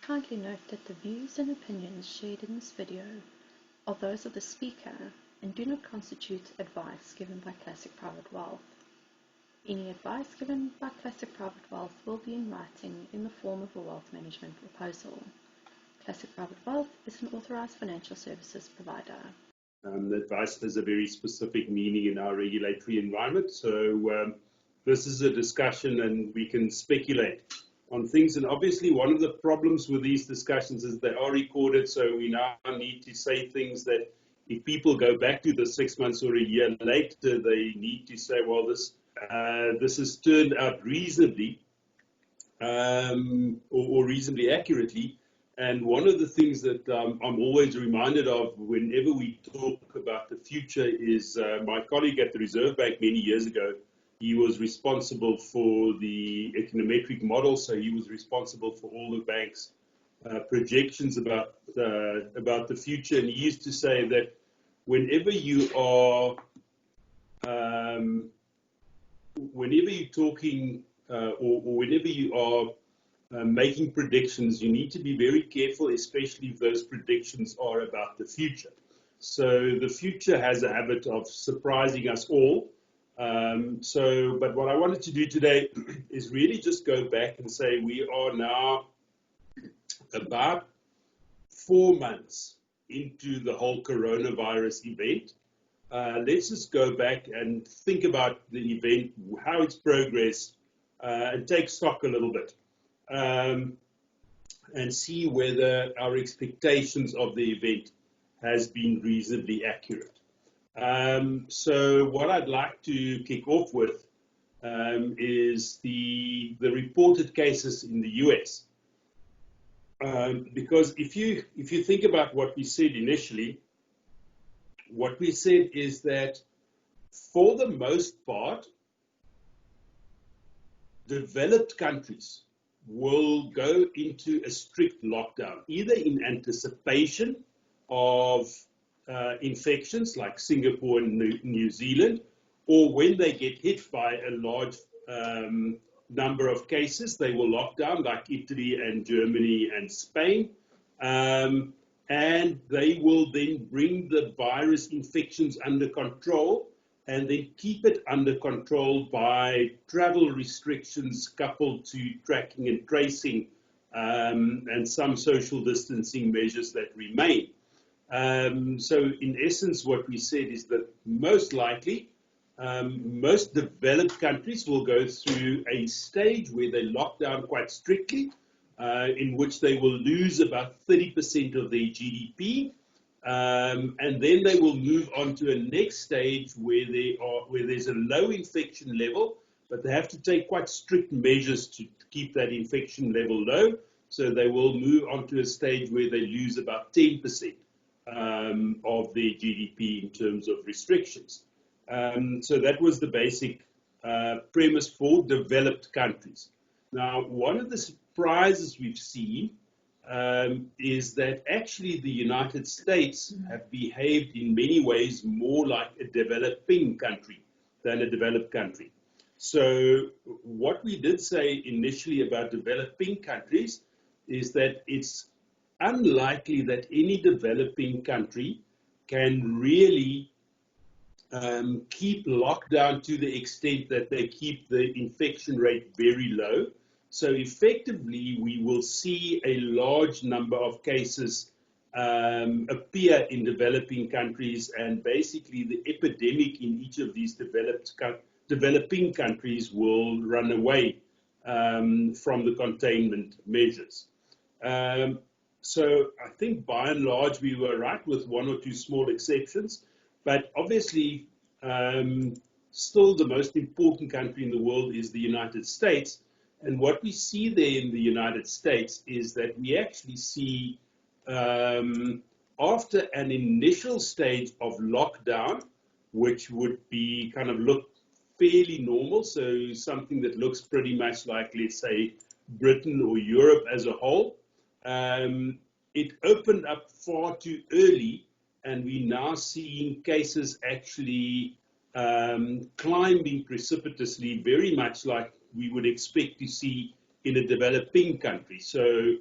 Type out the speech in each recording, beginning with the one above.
Kindly note that the views and opinions shared in this video are those of the speaker and do not constitute advice given by Classic Private Wealth. Any advice given by Classic Private Wealth will be in writing in the form of a wealth management proposal. Classic Private Wealth is an authorized financial services provider. The advice has a very specific meaning in our regulatory environment. So this is a discussion and we can speculate on things. And obviously one of the problems with these discussions is they are recorded. So we now need to say things that if people go back to the 6 months or a year later, they need to say, well, this has turned out reasonably or reasonably accurately. And one of the things that I'm always reminded of whenever we talk about the future is my colleague at the Reserve Bank many years ago. He was responsible for the econometric model, so he was responsible for all the bank's projections about the future. And he used to say that whenever you're talking or whenever you are making predictions, you need to be very careful, especially if those predictions are about the future. So the future has a habit of surprising us all. But what I wanted to do today is really just go back and say we are now about 4 months into the whole coronavirus event. Let's just go back and think about the event, how it's progressed, and take stock a little bit. And see whether our expectations of the event has been reasonably accurate. So what I'd like to kick off with is the reported cases in the US. Because if you think about what we said initially, what we said is that for the most part, developed countries will go into a strict lockdown, either in anticipation of infections like Singapore and New Zealand, or when they get hit by a large number of cases, they will lock down like Italy and Germany and Spain. And they will then bring the virus infections under control and then keep it under control by travel restrictions coupled to tracking and tracing and some social distancing measures that remain. So in essence, what we said is that most likely, most developed countries will go through a stage where they lock down quite strictly, in which they will lose about 30% of their GDP. And then they will move on to a next stage where there's a low infection level, but they have to take quite strict measures to keep that infection level low. So they will move on to a stage where they lose about 10% of their GDP in terms of restrictions. So that was the basic premise for developed countries. Now, one of the surprises we've seen is that actually the United States have behaved in many ways more like a developing country than a developed country. So what we did say initially about developing countries is that it's unlikely that any developing country can really keep lockdown to the extent that they keep the infection rate very low. So effectively, we will see a large number of cases appear in developing countries, and basically the epidemic in each of these developing countries will run away from the containment measures. So I think by and large we were right with one or two small exceptions, but obviously still the most important country in the world is the United States. And what we see there in the United States is that we actually see, after an initial stage of lockdown, which would be kind of look fairly normal, so something that looks pretty much like, let's say, Britain or Europe as a whole, it opened up far too early, and we're now seeing cases actually climbing precipitously, very much like we would expect to see in a developing country. So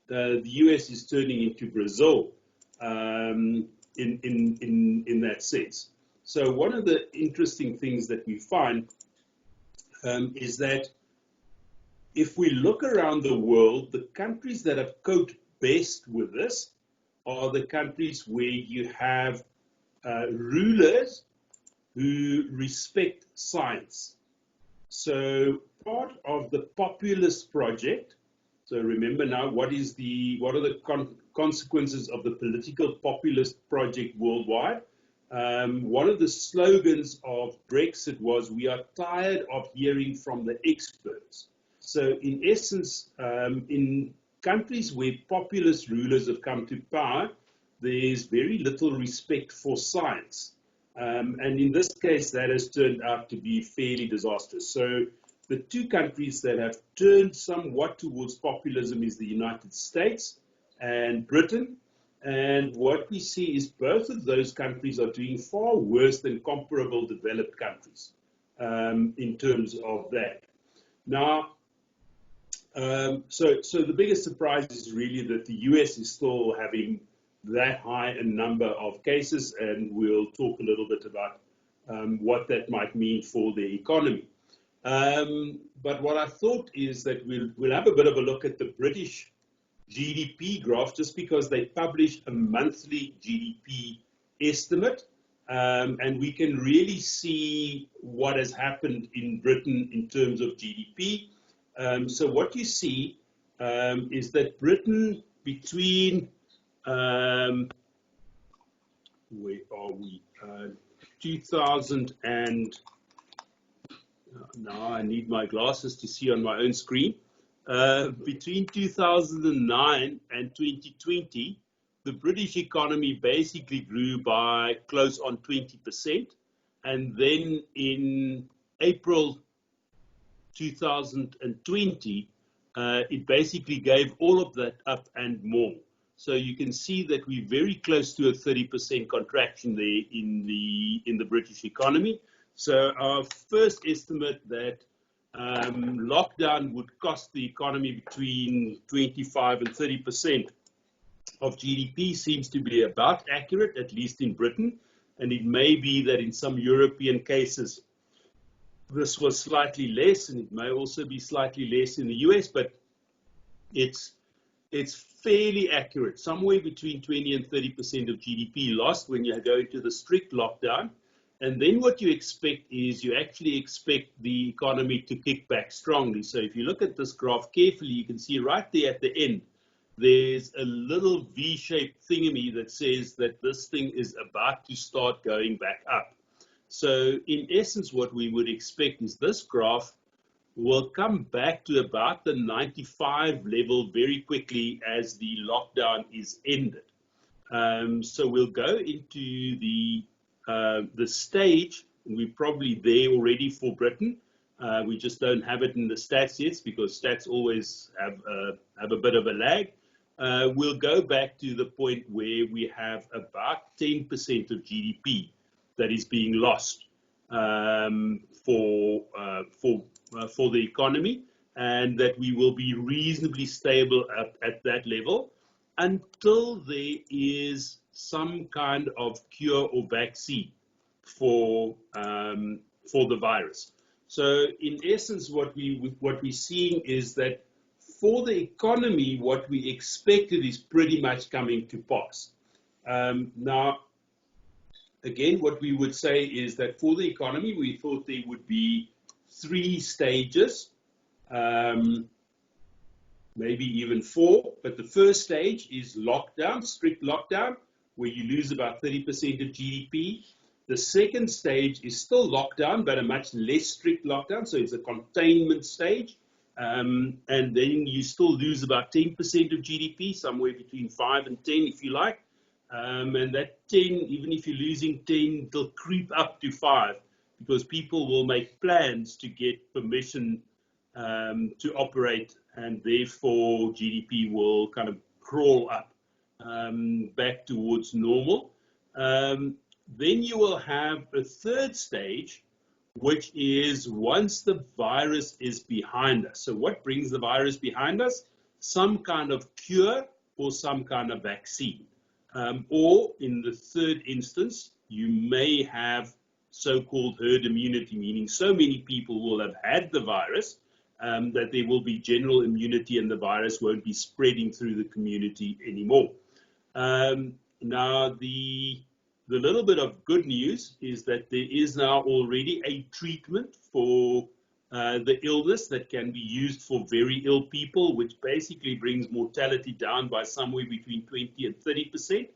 the US is turning into Brazil in that sense. So one of the interesting things that we find is that if we look around the world, the countries that have coped best with this are the countries where you have rulers who respect science. So part of the populist project, so remember now what are the consequences of the political populist project worldwide? One of the slogans of Brexit was, we are tired of hearing from the experts. So in essence, in countries where populist rulers have come to power, there's very little respect for science. And in this case, that has turned out to be fairly disastrous. So the two countries that have turned somewhat towards populism is the United States and Britain. And what we see is both of those countries are doing far worse than comparable developed countries in terms of that. Now, so the biggest surprise is really that the US is still having that high a number of cases, and we'll talk a little bit about what that might mean for the economy. But what I thought is that we'll have a bit of a look at the British GDP graph, just because they publish a monthly GDP estimate, and we can really see what has happened in Britain in terms of GDP. So what you see is that Britain between where are we? 2000 and now I need my glasses to see on my own screen. Between 2009 and 2020, the British economy basically grew by close on 20%. And then in April 2020, it basically gave all of that up and more. So you can see that we're very close to a 30% contraction there in the British economy. So our first estimate that lockdown would cost the economy between 25 and 30% of GDP seems to be about accurate, at least in Britain. And it may be that in some European cases, this was slightly less, and it may also be slightly less in the US, but it's fairly accurate, somewhere between 20 and 30% of GDP lost when you go into the strict lockdown. And then what you expect is you actually expect the economy to kick back strongly. So if you look at this graph carefully, you can see right there at the end, there's a little V-shaped thingy that says that this thing is about to start going back up. So in essence, what we would expect is this graph will come back to about the 95 level very quickly as the lockdown is ended. So we'll go into the stage, and we're probably there already for Britain. We just don't have it in the stats yet because stats always have a bit of a lag. We'll go back to the point where we have about 10% of GDP that is being lost for the economy, and that we will be reasonably stable at that level until there is some kind of cure or vaccine for the virus. So in essence, what we're seeing is that for the economy, what we expected is pretty much coming to pass. Now, again, what we would say is that for the economy, we thought there would be 3 stages, maybe even 4. But the first stage is lockdown, strict lockdown, where you lose about 30% of GDP. The second stage is still lockdown, but a much less strict lockdown, so it's a containment stage. And then you still lose about 10% of GDP, somewhere between 5 and 10, if you like. And that 10, even if you're losing 10, it'll creep up to 5, because people will make plans to get permission to operate, and therefore GDP will kind of crawl up back towards normal. Then you will have a third stage, which is once the virus is behind us. So what brings the virus behind us? some kind of cure or some kind of vaccine. Or in the third instance, you may have so-called herd immunity, meaning so many people will have had the virus that there will be general immunity and the virus won't be spreading through the community anymore. Now, the little bit of good news is that there is now already a treatment for the illness that can be used for very ill people, which basically brings mortality down by somewhere between 20 and 30%.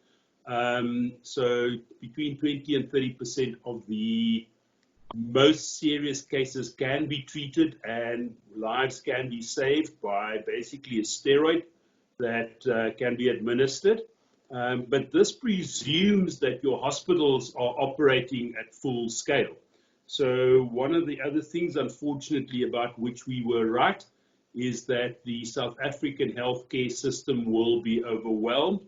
So between 20 and 30% of the most serious cases can be treated and lives can be saved by basically a steroid that can be administered. But this presumes that your hospitals are operating at full scale. So one of the other things, unfortunately, about which we were right, is that the South African healthcare system will be overwhelmed.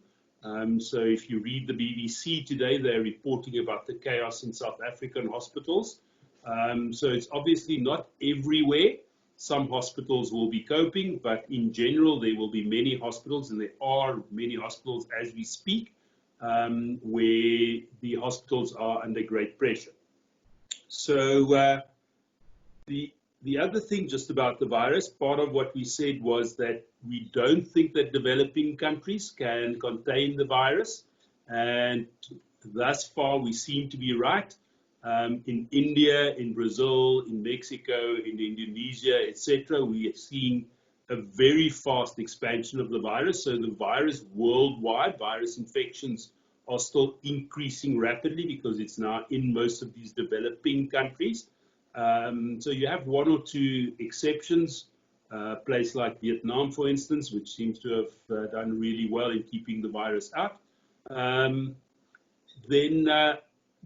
So if you read the BBC today, they're reporting about the chaos in South African hospitals. So it's obviously not everywhere. Some hospitals will be coping, but in general, there will be many hospitals, and there are many hospitals as we speak, where the hospitals are under great pressure. So the other thing just about the virus, part of what we said was that we don't think that developing countries can contain the virus, and thus far we seem to be right. In India, in Brazil, in Mexico, in Indonesia, etc., we are seeing a very fast expansion of the virus. So the virus worldwide, virus infections are still increasing rapidly because it's now in most of these developing countries. So you have one or two exceptions, a place like Vietnam, for instance, which seems to have done really well in keeping the virus out.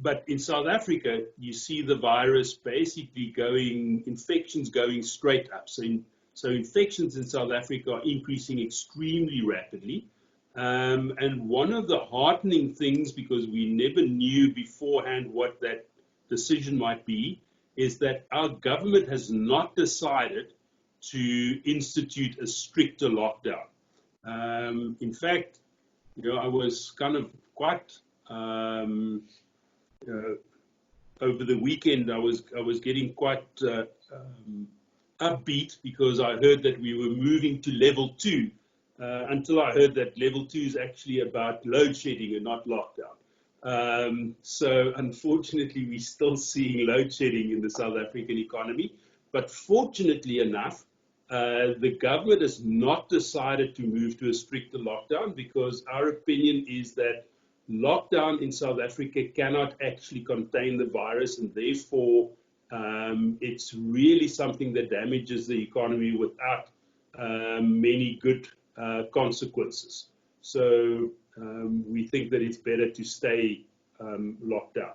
But in South Africa, you see the virus basically infections going straight up. So infections in South Africa are increasing extremely rapidly. And one of the heartening things, because we never knew beforehand what that decision might be, is that our government has not decided to institute a stricter lockdown. In fact, I was kind of quite over the weekend. I was getting quite upbeat because I heard that we were moving to level 2. Until I heard that level 2 is actually about load shedding and not lockdown. So unfortunately, we're still seeing load shedding in the South African economy. But fortunately enough, the government has not decided to move to a stricter lockdown, because our opinion is that lockdown in South Africa cannot actually contain the virus, and therefore it's really something that damages the economy without many good consequences. So we think that it's better to stay locked down.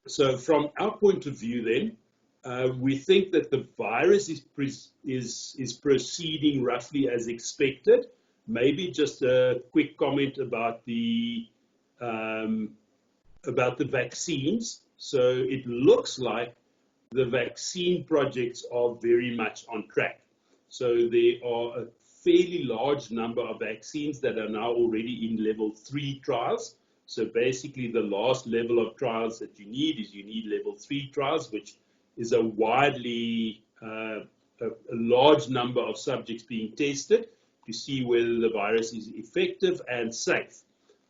So from our point of view then, we think that the virus is proceeding roughly as expected. Maybe just a quick comment about the vaccines. So it looks like the vaccine projects are very much on track. So there are a fairly large number of vaccines that are now already in level 3 trials. So basically the last level of trials that you need level 3 trials, which is a widely, a large number of subjects being tested to see whether the virus is effective and safe.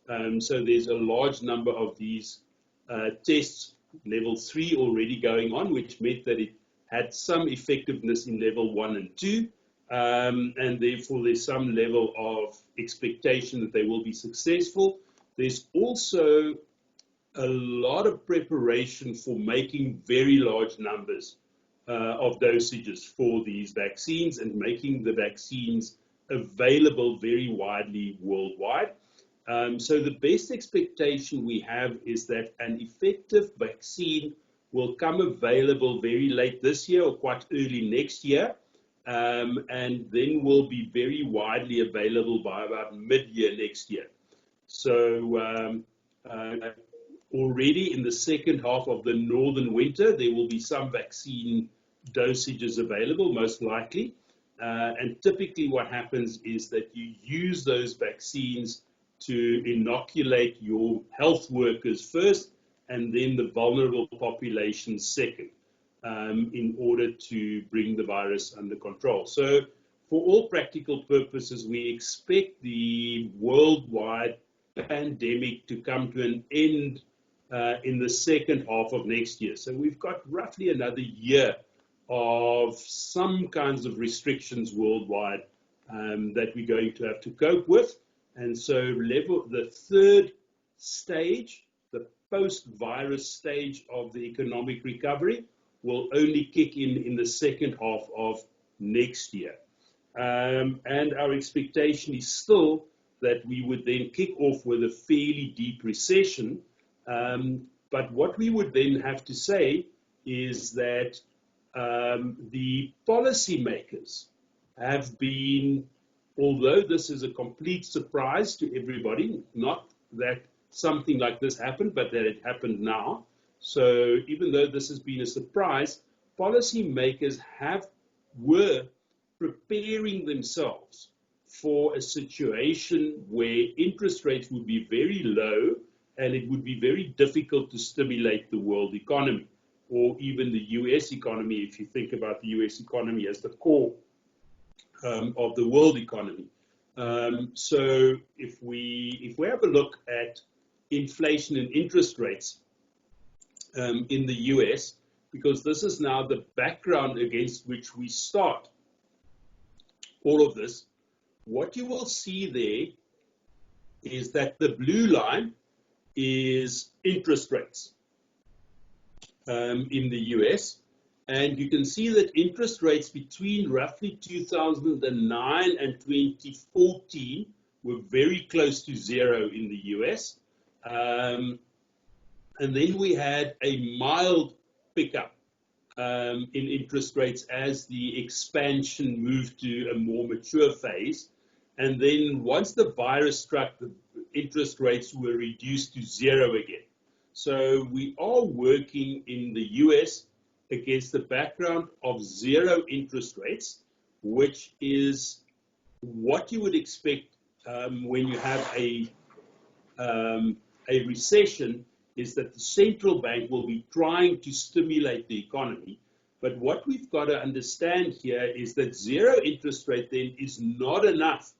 So there's a large number of these tests, level 3 already going on, which meant that it had some effectiveness in level 1 and 2. And therefore there's some level of expectation that they will be successful. There's also a lot of preparation for making very large numbers of dosages for these vaccines and making the vaccines available very widely worldwide. So the best expectation we have is that an effective vaccine will come available very late this year or quite early next year, and then will be very widely available by about mid-year next year. So already in the second half of the northern winter, there will be some vaccine dosages available, most likely. And typically what happens is that you use those vaccines to inoculate your health workers first and then the vulnerable population second, in order to bring the virus under control. So for all practical purposes, we expect the worldwide pandemic to come to an end in the second half of next year. So we've got roughly another year of some kinds of restrictions worldwide that we're going to have to cope with. And so the third stage, the post-virus stage of the economic recovery, will only kick in the second half of next year. And our expectation is still that we would then kick off with a fairly deep recession. But what we would then have to say is that the policymakers have been, although this is a complete surprise to everybody, not that something like this happened, but that it happened now. So even though this has been a surprise, policymakers were preparing themselves for a situation where interest rates would be very low and it would be very difficult to stimulate the world economy, or even the US economy, if you think about the US economy as the core of the world economy. So if we have a look at inflation and interest rates in the US, because this is now the background against which we start all of this, what you will see there is that the blue line is interest rates in the US. And you can see that interest rates between roughly 2009 and 2014 were very close to zero in the US. And then we had a mild pickup in interest rates as the expansion moved to a more mature phase. And then once the virus struck, the interest rates were reduced to zero again. So we are working in the US against the background of zero interest rates, which is what you would expect when you have a recession, is that the central bank will be trying to stimulate the economy. But what we've got to understand here is that zero interest rate then is not enough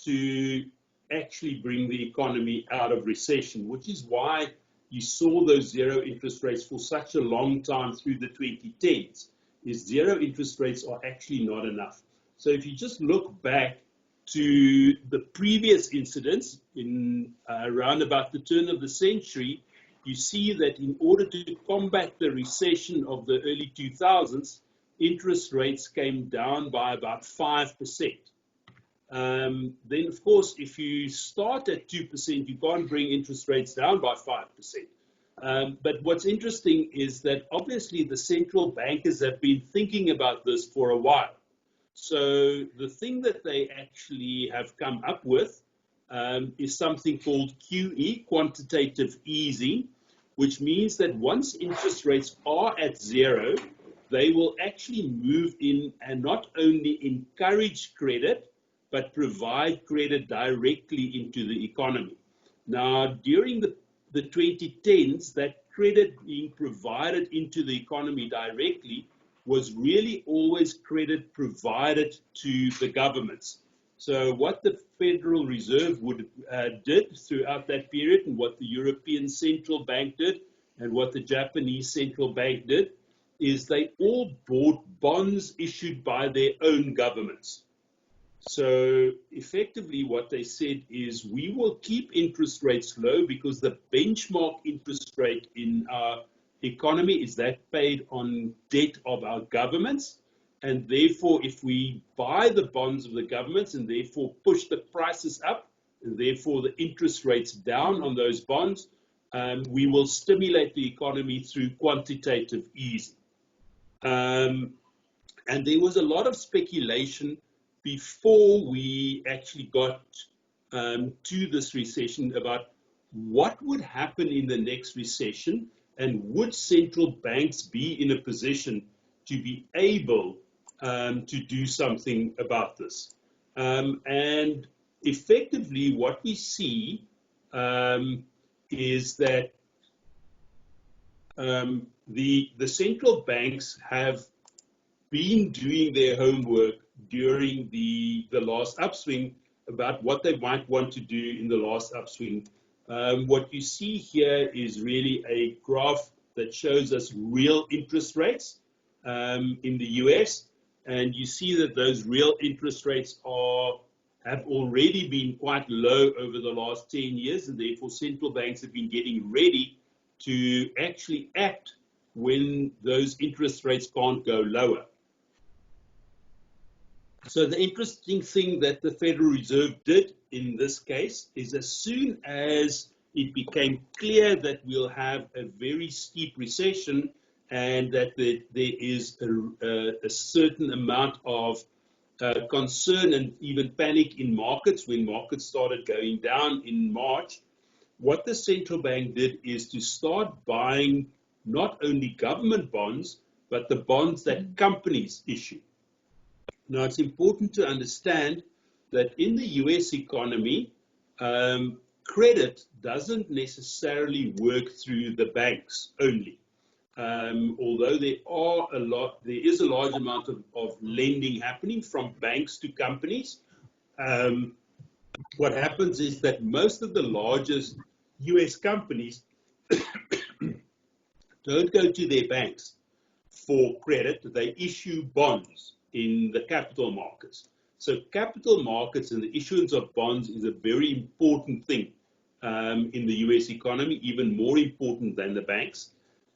to actually bring the economy out of recession, which is why you saw those zero interest rates for such a long time through the 2010s, is zero interest rates are actually not enough. So if you just look back to the previous incidents in around about the turn of the century, you see that in order to combat the recession of the early 2000s, interest rates came down by about 5%. Then, of course, if you start at 2%, you can't bring interest rates down by 5%. But what's interesting is that obviously the central bankers have been thinking about this for a while. So the thing that they actually have come up with is something called QE, quantitative easing, which means that once interest rates are at zero, they will actually move in and not only encourage credit, but provide credit directly into the economy. Now, during the 2010s, that credit being provided into the economy directly was really always credit provided to the governments. So what the Federal Reserve did throughout that period, and what the European Central Bank did, and what the Japanese Central Bank did, is they all bought bonds issued by their own governments. So effectively what they said is, we will keep interest rates low because the benchmark interest rate in our economy is that paid on debt of our governments. And therefore, if we buy the bonds of the governments and therefore push the prices up, and therefore the interest rates down on those bonds, we will stimulate the economy through quantitative easing. And there was a lot of speculation before we actually got to this recession about what would happen in the next recession, and would central banks be in a position to be able to do something about this. And effectively, what we see is that the central banks have been doing their homework during the last upswing about what they might want to do in the last upswing. What you see here is really a graph that shows us real interest rates in the US, and you see that those real interest rates have already been quite low over the last 10 years, and therefore central banks have been getting ready to actually act when those interest rates can't go lower. So the interesting thing that the Federal Reserve did in this case is, as soon as it became clear that we'll have a very steep recession and that there is a certain amount of concern and even panic in markets, when markets started going down in March, what the central bank did is to start buying not only government bonds, but the bonds that companies issue. Now, it's important to understand that in the US economy, credit doesn't necessarily work through the banks only. Although there is a large amount of lending happening from banks to companies. What happens is that most of the largest US companies don't go to their banks for credit. They issue bonds in the capital markets. So capital markets and the issuance of bonds is a very important thing in the US economy, even more important than the banks.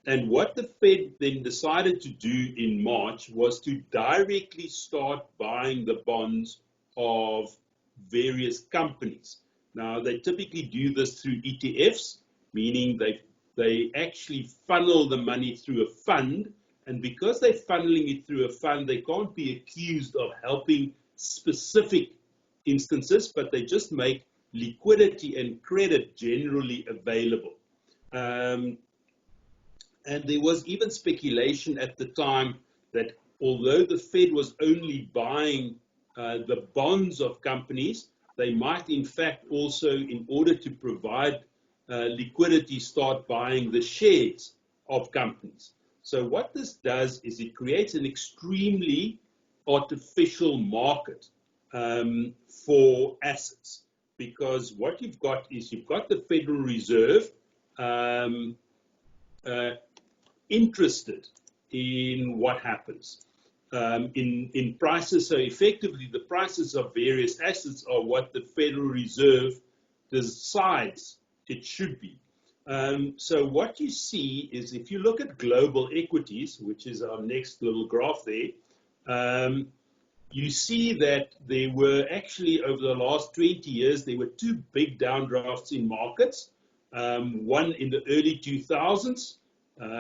And what the Fed then decided to do in March was to directly start buying the bonds of various companies. Now, they typically do this through ETFs, meaning they actually funnel the money through a fund. And because they're funneling it through a fund, they can't be accused of helping specific instances, but they just make liquidity and credit generally available. And there was even speculation at the time that although the Fed was only buying the bonds of companies, they might in fact also, in order to provide liquidity, start buying the shares of companies. So what this does is it creates an extremely artificial market for assets, because what you've got is you've got the Federal Reserve interested in what happens in prices. So effectively, the prices of various assets are what the Federal Reserve decides it should be. So what you see is, if you look at global equities, which is our next little graph there, you see that there were actually, over the last 20 years, there were two big downdrafts in markets. One in the early 2000s,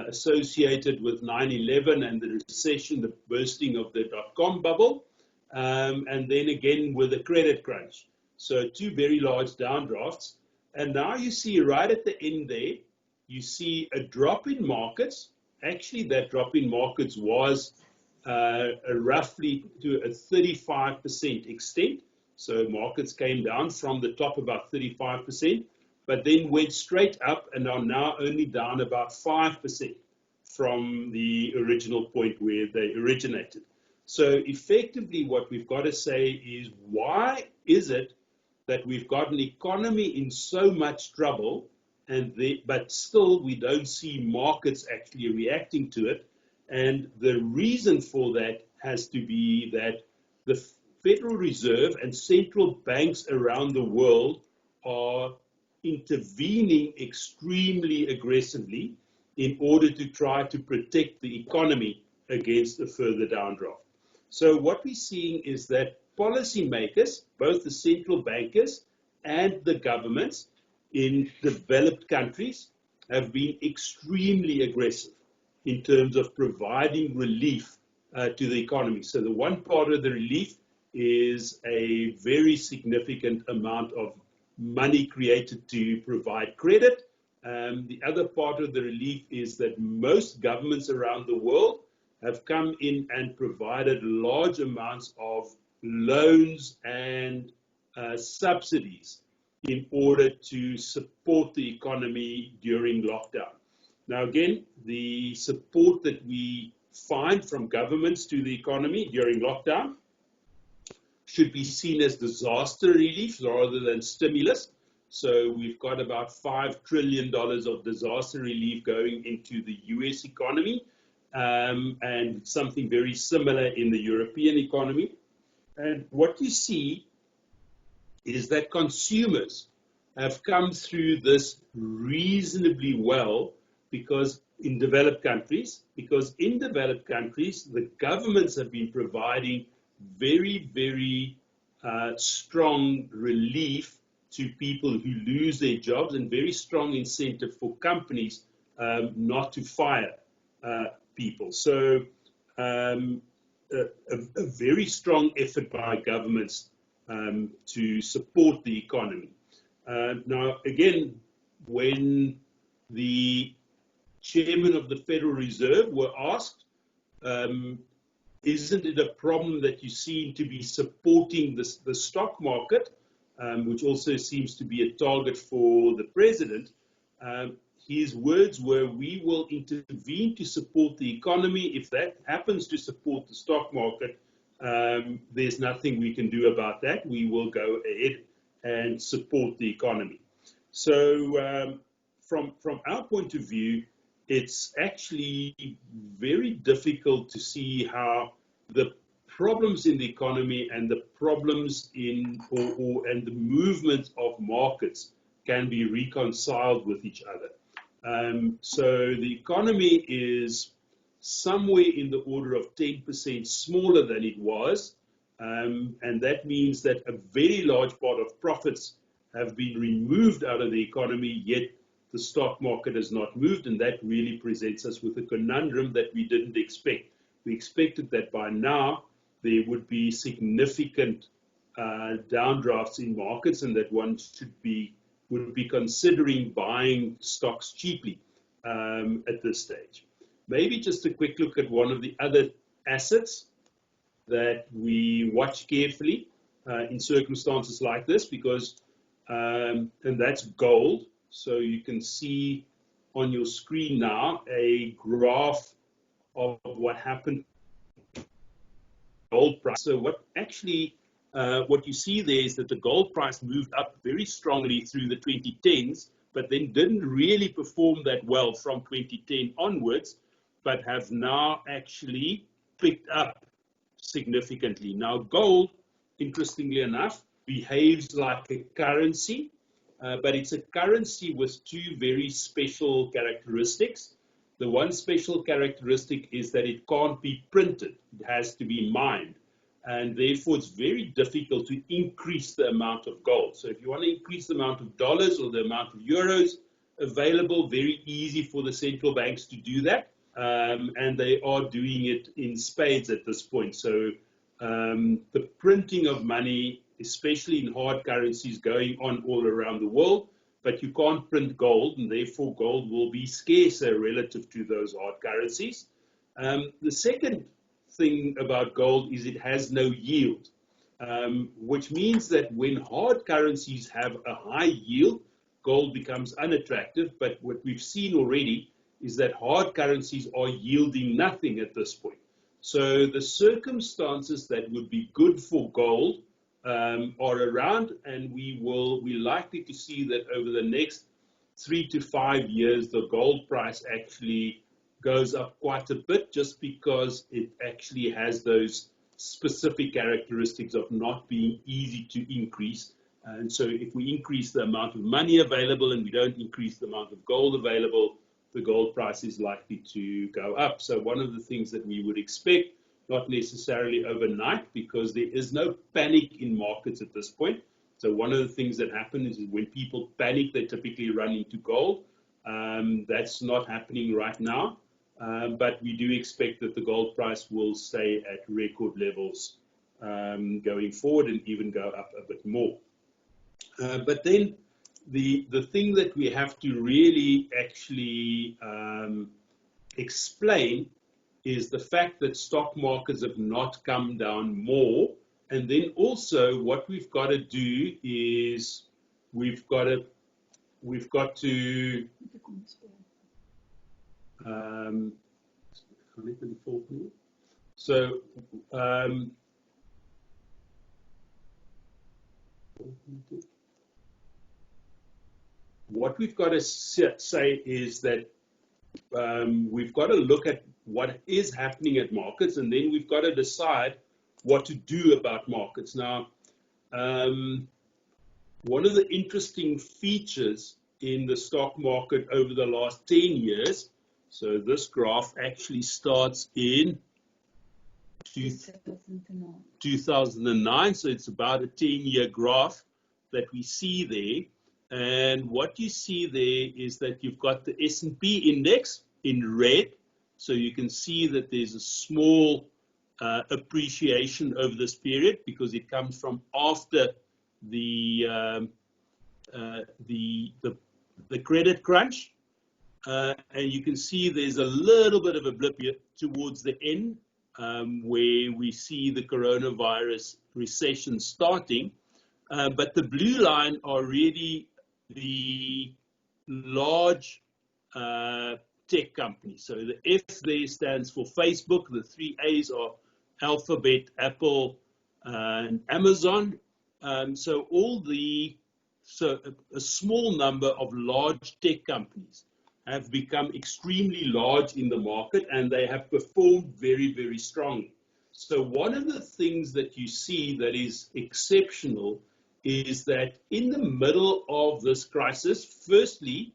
associated with 9/11 and the recession, the bursting of the dot-com bubble, and then again with the credit crunch. So two very large downdrafts. And now you see right at the end there, you see a drop in markets. Actually, that drop in markets was roughly to a 35% extent. So markets came down from the top about 35%, but then went straight up and are now only down about 5% from the original point where they originated. So effectively, what we've got to say is, why is it that we've got an economy in so much trouble, but still we don't see markets actually reacting to it? And the reason for that has to be that the Federal Reserve and central banks around the world are intervening extremely aggressively in order to try to protect the economy against a further downdraft. So what we're seeing is that policymakers, both the central bankers and the governments in developed countries, have been extremely aggressive in terms of providing relief to the economy. So the one part of the relief is a very significant amount of money created to provide credit. The other part of the relief is that most governments around the world have come in and provided large amounts of loans and subsidies in order to support the economy during lockdown. Now, again, the support that we find from governments to the economy during lockdown should be seen as disaster relief rather than stimulus. So we've got about $5 trillion of disaster relief going into the US economy, and something very similar in the European economy. And what you see is that consumers have come through this reasonably well because in developed countries, the governments have been providing very, very strong relief to people who lose their jobs and very strong incentive for companies not to fire people. So a very strong effort by governments to support the economy. Now, again, when the chairman of the Federal Reserve were asked, isn't it a problem that you seem to be supporting the stock market, which also seems to be a target for the president? His words were, we will intervene to support the economy. If that happens to support the stock market, there's nothing we can do about that. We will go ahead and support the economy. So from our point of view, it's actually very difficult to see how the problems in the economy and the problems in and the movement of markets can be reconciled with each other. So the economy is somewhere in the order of 10% smaller than it was, and that means that a very large part of profits have been removed out of the economy, yet the stock market has not moved, and that really presents us with a conundrum that we didn't expect. We expected that by now there would be significant downdrafts in markets, and that one would be considering buying stocks cheaply at this stage. Maybe just a quick look at one of the other assets that we watch carefully in circumstances like this, because and that's gold. So you can see on your screen now a graph of what happened to gold price. So what you see there is that the gold price moved up very strongly through the 2010s, but then didn't really perform that well from 2010 onwards, but have now actually picked up significantly. Now, gold, interestingly enough, behaves like a currency, but it's a currency with two very special characteristics. The one special characteristic is that it can't be printed. It has to be mined. And therefore, it's very difficult to increase the amount of gold. So if you want to increase the amount of dollars or the amount of euros available, very easy for the central banks to do that. And they are doing it in spades at this point. So the printing of money, especially in hard currencies, going on all around the world, but you can't print gold, and therefore gold will be scarcer relative to those hard currencies. The second thing about gold is it has no yield, which means that when hard currencies have a high yield, gold becomes unattractive. But what we've seen already is that hard currencies are yielding nothing at this point. So the circumstances that would be good for gold are around, and we're likely to see that over the next 3 to 5 years, the gold price actually goes up quite a bit, just because it actually has those specific characteristics of not being easy to increase. And so if we increase the amount of money available and we don't increase the amount of gold available, the gold price is likely to go up. So one of the things that we would expect, not necessarily overnight, because there is no panic in markets at this point. So one of the things that happen is when people panic, they typically run into gold. That's not happening right now. But we do expect that the gold price will stay at record levels going forward and even go up a bit more. But then the thing that we have to really actually explain is the fact that stock markets have not come down more. And then also what we've got to do is we've got to so what we've got to say is that we've got to look at what is happening at markets, and then we've got to decide what to do about markets. Now, one of the interesting features in the stock market over the last 10 years, so this graph actually starts in 2009, so it's about a 10-year graph that we see there. And what you see there is that you've got the S&P index in red, so you can see that there's a small appreciation over this period because it comes from after the credit crunch, and you can see there's a little bit of a blip here towards the end where we see the coronavirus recession starting, but the blue line are really the large tech companies. So the F there stands for Facebook, the 3 A's are Alphabet, Apple, and Amazon. So a small number of large tech companies have become extremely large in the market, and they have performed very, very strongly. So one of the things that you see that is exceptional is that in the middle of this crisis, firstly,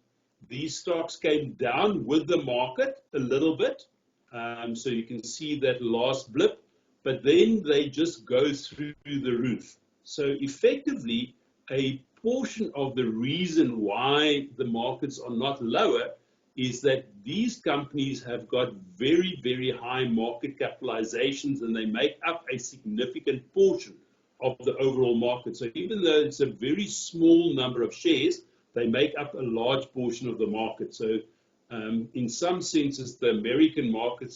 these stocks came down with the market a little bit. So you can see that last blip, but then they just go through the roof. So effectively, a portion of the reason why the markets are not lower is that these companies have got very, very high market capitalizations, and they make up a significant portion of the overall market. So even though it's a very small number of shares, they make up a large portion of the market. So in some senses, the American market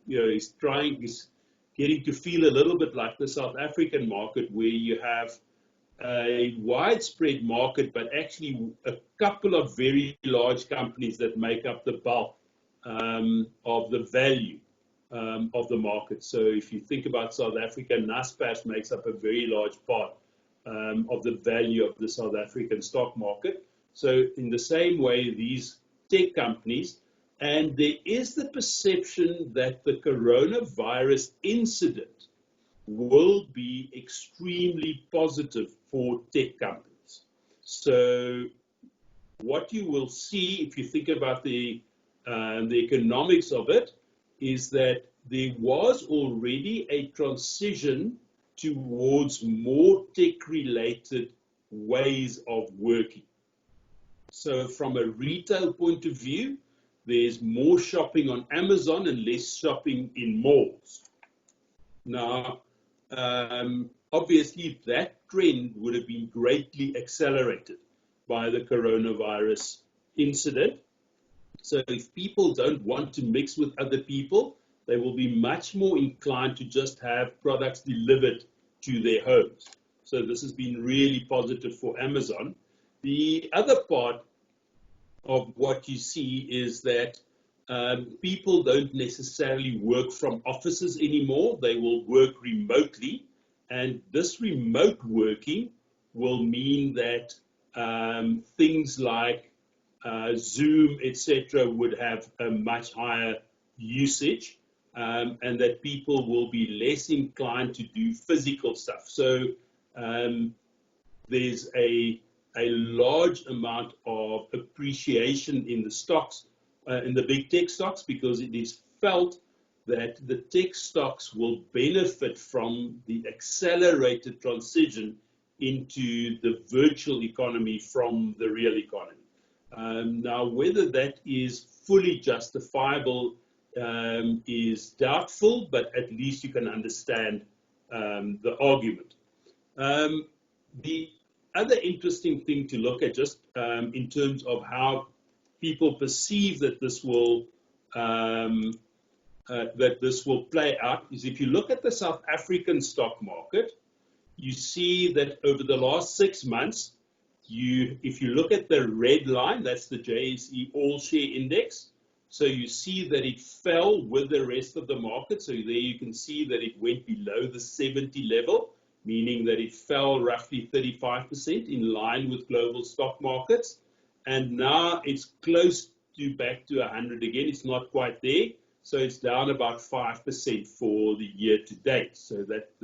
is getting to feel a little bit like the South African market, where you have a widespread market, but actually a couple of very large companies that make up the bulk of the value of the market. So if you think about South Africa, Naspers makes up a very large part of the value of the South African stock market. So in the same way, these tech companies, and there is the perception that the coronavirus incident will be extremely positive for tech companies. So what you will see, if you think about the economics of it, is that there was already a transition towards more tech-related ways of working. So from a retail point of view, there's more shopping on Amazon and less shopping in malls. Now, obviously, that trend would have been greatly accelerated by the coronavirus incident. So if people don't want to mix with other people, they will be much more inclined to just have products delivered to their homes. So this has been really positive for Amazon. The other part of what you see is that people don't necessarily work from offices anymore. They will work remotely. And this remote working will mean that things like Zoom, etc., would have a much higher usage, and that people will be less inclined to do physical stuff. So there's a large amount of appreciation in the stocks, in the big tech stocks, because it is felt that the tech stocks will benefit from the accelerated transition into the virtual economy from the real economy. Now, whether that is fully justifiable is doubtful, but at least you can understand the argument. The other interesting thing to look at, just in terms of how people perceive that this will that this will play out is if you look at the South African stock market, you see that over the last 6 months, if you look at the red line, that's the JSE All Share Index. So you see that it fell with the rest of the market. So there you can see that it went below the 70 level, meaning that it fell roughly 35% in line with global stock markets. And now it's close to back to 100 again. It's not quite there. So it's down about 5% for the year to date. So that's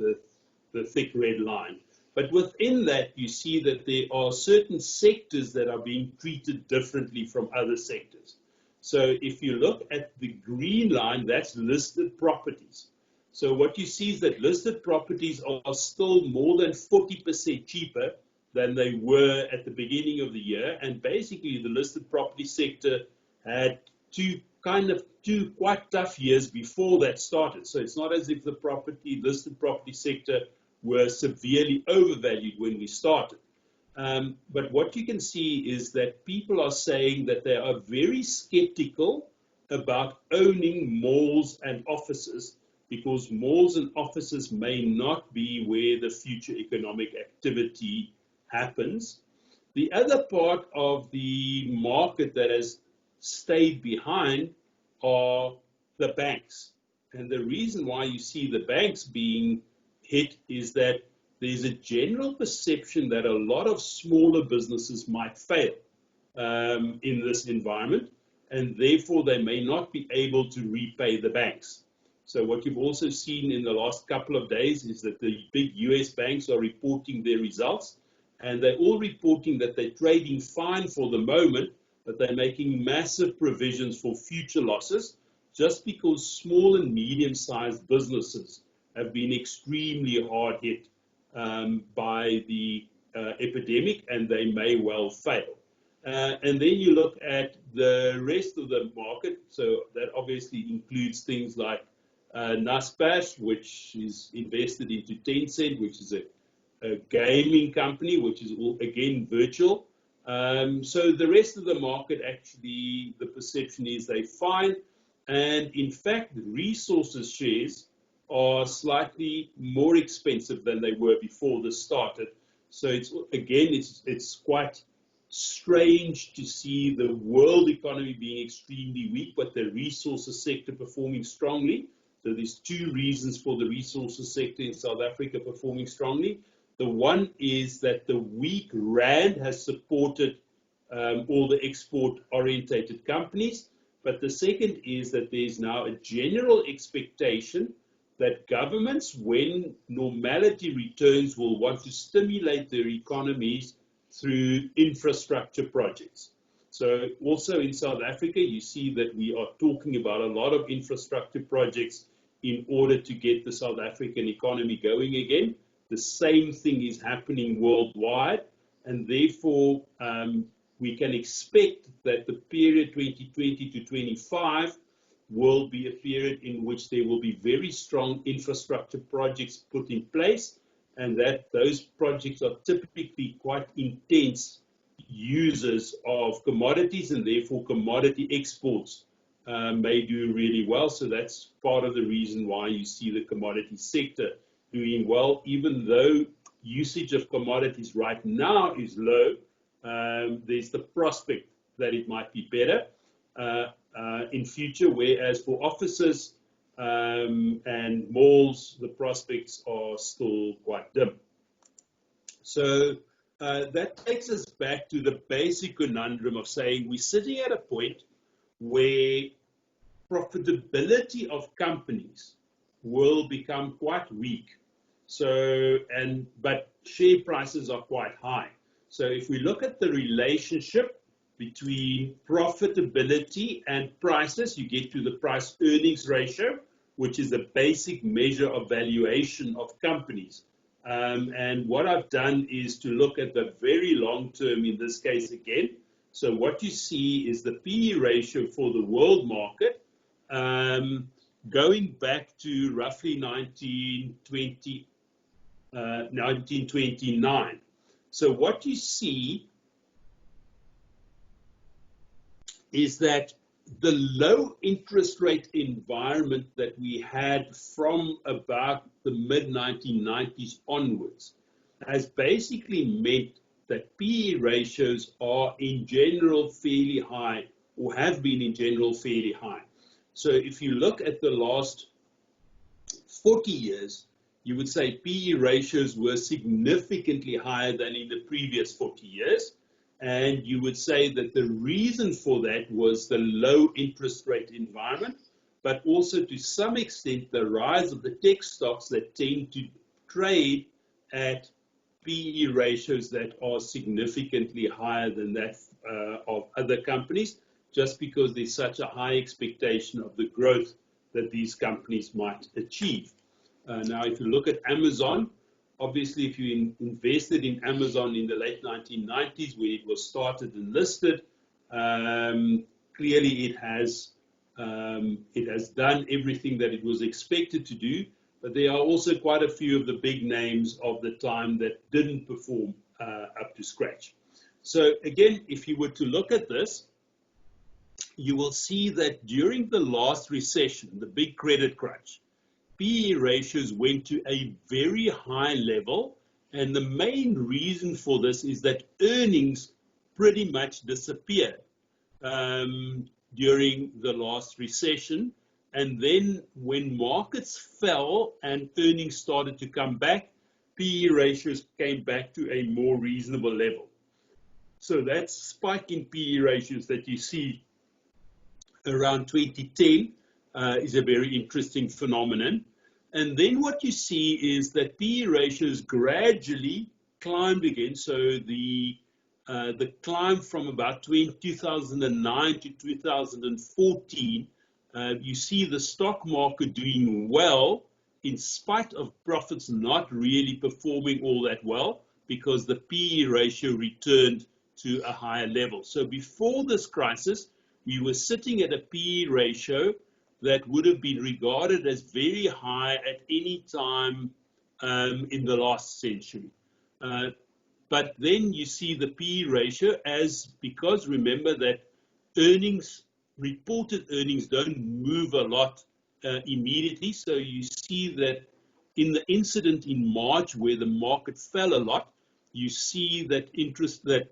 the thick red line. But within that, you see that there are certain sectors that are being treated differently from other sectors. So if you look at the green line, that's listed properties. So what you see is that listed properties are still more than 40% cheaper than they were at the beginning of the year. And basically, the listed property sector had two quite tough years before that started. So it's not as if the listed property sector were severely overvalued when we started. But what you can see is that people are saying that they are very skeptical about owning malls and offices because malls and offices may not be where the future economic activity happens. The other part of the market that has stayed behind are the banks. And the reason why you see the banks being hit is that there's a general perception that a lot of smaller businesses might fail in this environment, and therefore they may not be able to repay the banks. So what you've also seen in the last couple of days is that the big US banks are reporting their results, and they're all reporting that they're trading fine for the moment, but they're making massive provisions for future losses just because small and medium-sized businesses have been extremely hard hit by the epidemic, and they may well fail. And then you look at the rest of the market, so that obviously includes things like Naspers, which is invested into Tencent, which is a gaming company, which is again virtual. So the rest of the market, actually, the perception is they're fine. And in fact, resources shares are slightly more expensive than they were before this started. So it's quite strange to see the world economy being extremely weak, but the resources sector performing strongly. So there's two reasons for the resources sector in South Africa performing strongly. The one is that the weak rand has supported all the export-orientated companies. But the second is that there's now a general expectation that governments, when normality returns, will want to stimulate their economies through infrastructure projects. So also in South Africa, you see that we are talking about a lot of infrastructure projects in order to get the South African economy going again. The same thing is happening worldwide, and therefore we can expect that the period 2020 to 25 will be a period in which there will be very strong infrastructure projects put in place, and that those projects are typically quite intense users of commodities, and therefore commodity exports may do really well. So that's part of the reason why you see the commodity sector doing well, even though usage of commodities right now is low. There's the prospect that it might be better in future, whereas for offices and malls, the prospects are still quite dim. So that takes us back to the basic conundrum of saying we're sitting at a point where profitability of companies will become quite weak. But share prices are quite high. So if we look at the relationship between profitability and prices, you get to the price-earnings ratio, which is the basic measure of valuation of companies. And what I've done is to look at the very long term in this case again. So what you see is the PE ratio for the world market going back to roughly 1929. So what you see is that the low interest rate environment that we had from about the mid-1990s onwards has basically meant that PE ratios are in general fairly high, or have been in general fairly high. So if you look at the last 40 years, you would say PE ratios were significantly higher than in the previous 40 years. And you would say that the reason for that was the low interest rate environment, but also to some extent the rise of the tech stocks that tend to trade at PE ratios that are significantly higher than that of other companies, just because there's such a high expectation of the growth that these companies might achieve. Now, if you look at Amazon, obviously, if you invested in Amazon in the late 1990s, where it was started and listed, clearly it has done everything that it was expected to do. But there are also quite a few of the big names of the time that didn't perform up to scratch. So again, if you were to look at this, you will see that during the last recession, the big credit crunch, PE ratios went to a very high level, and the main reason for this is that earnings pretty much disappeared during the last recession. And then when markets fell and earnings started to come back, PE ratios came back to a more reasonable level. So that spike in PE ratios that you see around 2010 is a very interesting phenomenon. And then what you see is that PE ratios gradually climbed again. So the climb from about 2009 to 2014, you see the stock market doing well in spite of profits not really performing all that well, because the PE ratio returned to a higher level. So before this crisis, we were sitting at a PE ratio that would have been regarded as very high at any time in the last century. But then you see the PE ratio because remember that reported earnings don't move a lot immediately. So you see that in the incident in March where the market fell a lot, you see that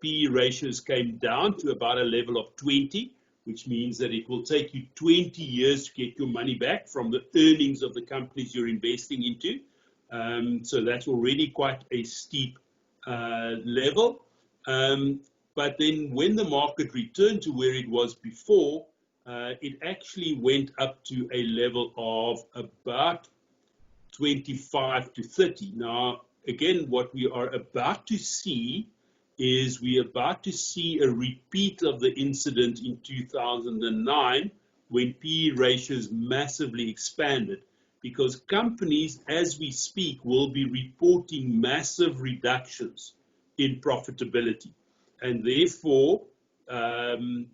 PE ratios came down to about a level of 20, which means that it will take you 20 years to get your money back from the earnings of the companies you're investing into. So that's already quite a steep level. But then when the market returned to where it was before, it actually went up to a level of about 25 to 30. Now, again, what we are about to see is we're about to see a repeat of the incident in 2009 when PE ratios massively expanded, because companies, as we speak, will be reporting massive reductions in profitability. And therefore, during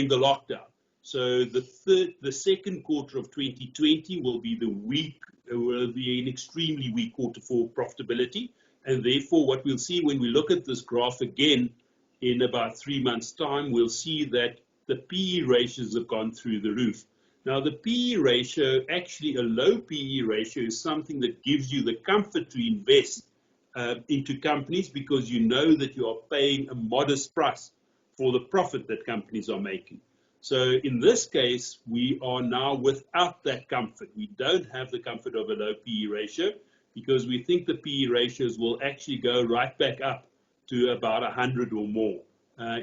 the lockdown. So the second quarter of 2020 will be an extremely weak quarter for profitability. And therefore, what we'll see when we look at this graph again in about 3 months' time, we'll see that the PE ratios have gone through the roof. Now, the PE ratio, actually a low PE ratio, is something that gives you the comfort to invest into companies, because you know that you are paying a modest price for the profit that companies are making. So in this case, we are now without that comfort. We don't have the comfort of a low PE ratio, because we think the PE ratios will actually go right back up to about 100 or more,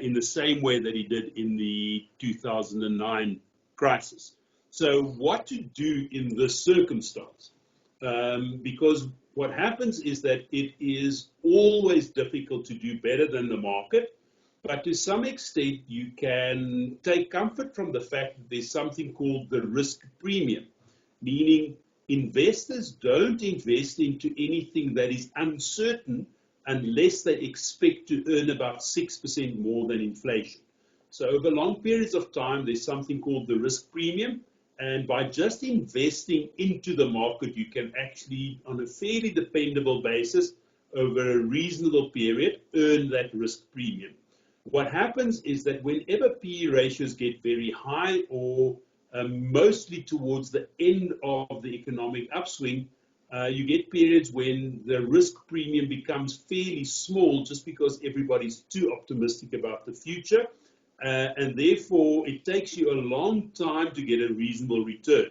in the same way that it did in the 2009 crisis. So what to do in this circumstance? Because what happens is that it is always difficult to do better than the market, but to some extent you can take comfort from the fact that there's something called the risk premium, meaning investors don't invest into anything that is uncertain unless they expect to earn about 6% more than inflation. So over long periods of time, there's something called the risk premium. And by just investing into the market, you can actually, on a fairly dependable basis, over a reasonable period, earn that risk premium. What happens is that whenever PE ratios get very high, or mostly towards the end of the economic upswing, you get periods when the risk premium becomes fairly small just because everybody's too optimistic about the future. And therefore, it takes you a long time to get a reasonable return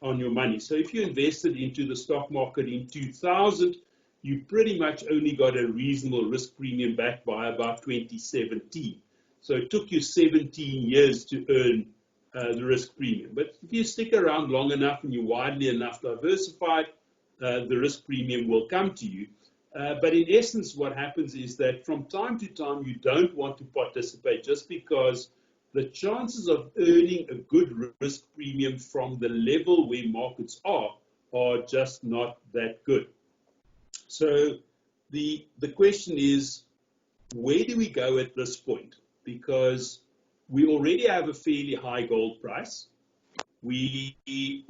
on your money. So if you invested into the stock market in 2000, you pretty much only got a reasonable risk premium back by about 2017. So it took you 17 years to earn the risk premium. But if you stick around long enough and you're widely enough diversified, the risk premium will come to you. But in essence, what happens is that from time to time, you don't want to participate just because the chances of earning a good risk premium from the level where markets are just not that good. So the question is, where do we go at this point? Because we already have a fairly high gold price. We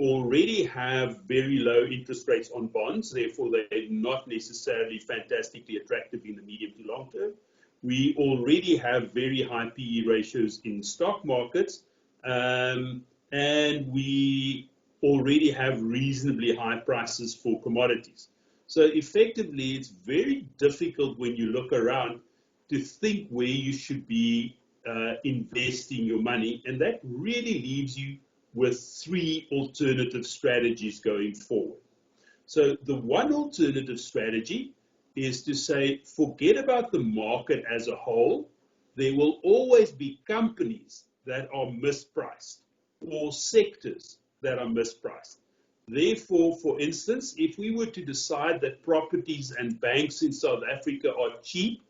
already have very low interest rates on bonds, therefore they're not necessarily fantastically attractive in the medium to long term. We already have very high PE ratios in stock markets, and we already have reasonably high prices for commodities. So effectively, it's very difficult when you look around to think where you should be investing your money, and that really leaves you with three alternative strategies going forward. So the one alternative strategy is to say, forget about the market as a whole. There will always be companies that are mispriced or sectors that are mispriced. Therefore, for instance, if we were to decide that properties and banks in South Africa are cheap,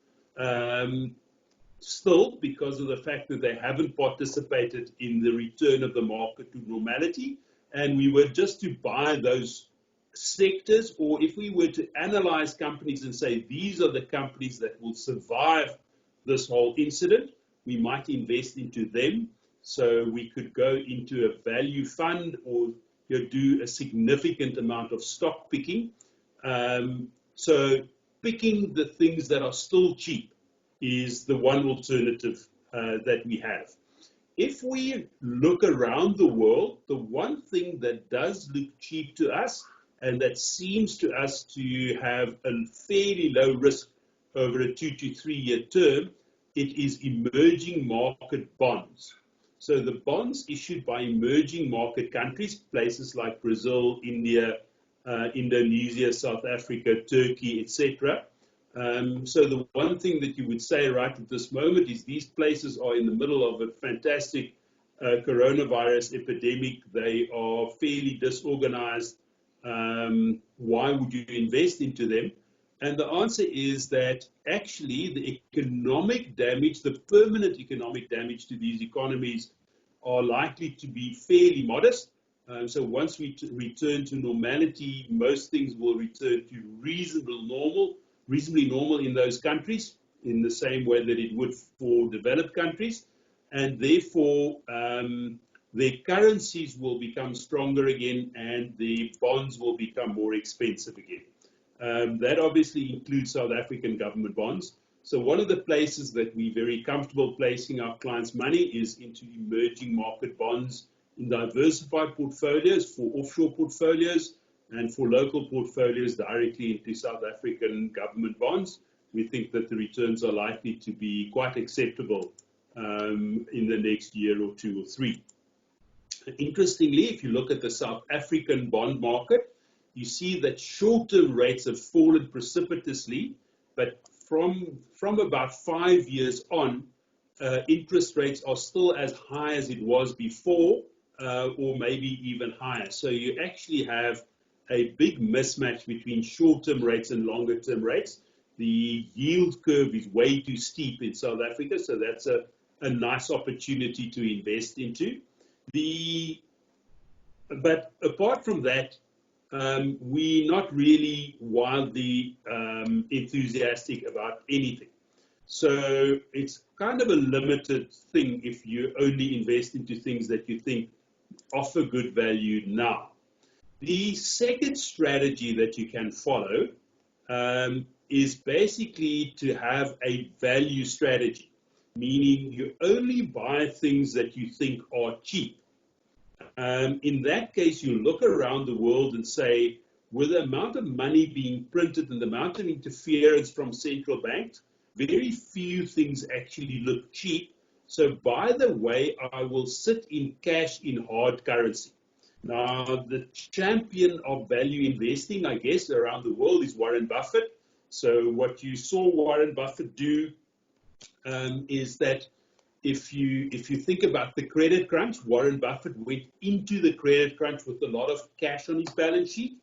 still because of the fact that they haven't participated in the return of the market to normality, and we were just to buy those sectors, or if we were to analyze companies and say these are the companies that will survive this whole incident, we might invest into them. So we could go into a value fund, or do a significant amount of stock picking. So picking the things that are still cheap is the one alternative that we have. If we look around the world, the one thing that does look cheap to us and that seems to us to have a fairly low risk over a 2 to 3 year term, it is emerging market bonds. So the bonds issued by emerging market countries, places like Brazil, India, Indonesia, South Africa, Turkey, etc. So the one thing that you would say right at this moment is these places are in the middle of a fantastic coronavirus epidemic. They are fairly disorganized. Why would you invest into them? And the answer is that actually the economic damage, the permanent economic damage to these economies are likely to be fairly modest. So once we return to normality, most things will return to reasonably normal in those countries, in the same way that it would for developed countries. And therefore, their currencies will become stronger again, and the bonds will become more expensive again. That obviously includes South African government bonds. So one of the places that we're very comfortable placing our clients' money is into emerging market bonds in diversified portfolios, for offshore portfolios, and for local portfolios directly into South African government bonds. We think that the returns are likely to be quite acceptable in the next year or 2 or 3. Interestingly, if you look at the South African bond market, you see that short-term rates have fallen precipitously, but from about 5 years on, interest rates are still as high as it was before, or maybe even higher. So you actually have a big mismatch between short-term rates and longer-term rates. The yield curve is way too steep in South Africa, so that's a nice opportunity to invest into. But apart from that, we're not really wildly enthusiastic about anything. So it's kind of a limited thing if you only invest into things that you think offer good value now. The second strategy that you can follow is basically to have a value strategy. meaning you only buy things that you think are cheap. In that case, you look around the world and say, with the amount of money being printed and the amount of interference from central banks, very few things actually look cheap. So by the way, I will sit in cash in hard currency. Now, the champion of value investing, I guess, around the world is Warren Buffett. So what you saw Warren Buffett do is that if you think about the credit crunch, Warren Buffett went into the credit crunch with a lot of cash on his balance sheet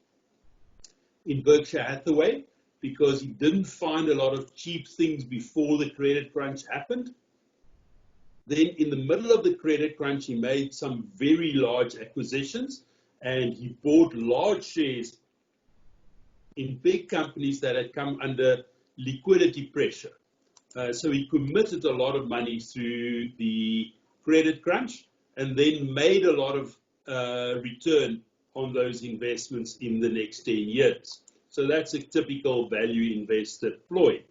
in Berkshire Hathaway because he didn't find a lot of cheap things before the credit crunch happened. Then in the middle of the credit crunch, he made some very large acquisitions and he bought large shares in big companies that had come under liquidity pressure. So he committed a lot of money through the credit crunch and then made a lot of return on those investments in the next 10 years. So that's a typical value investor ploy.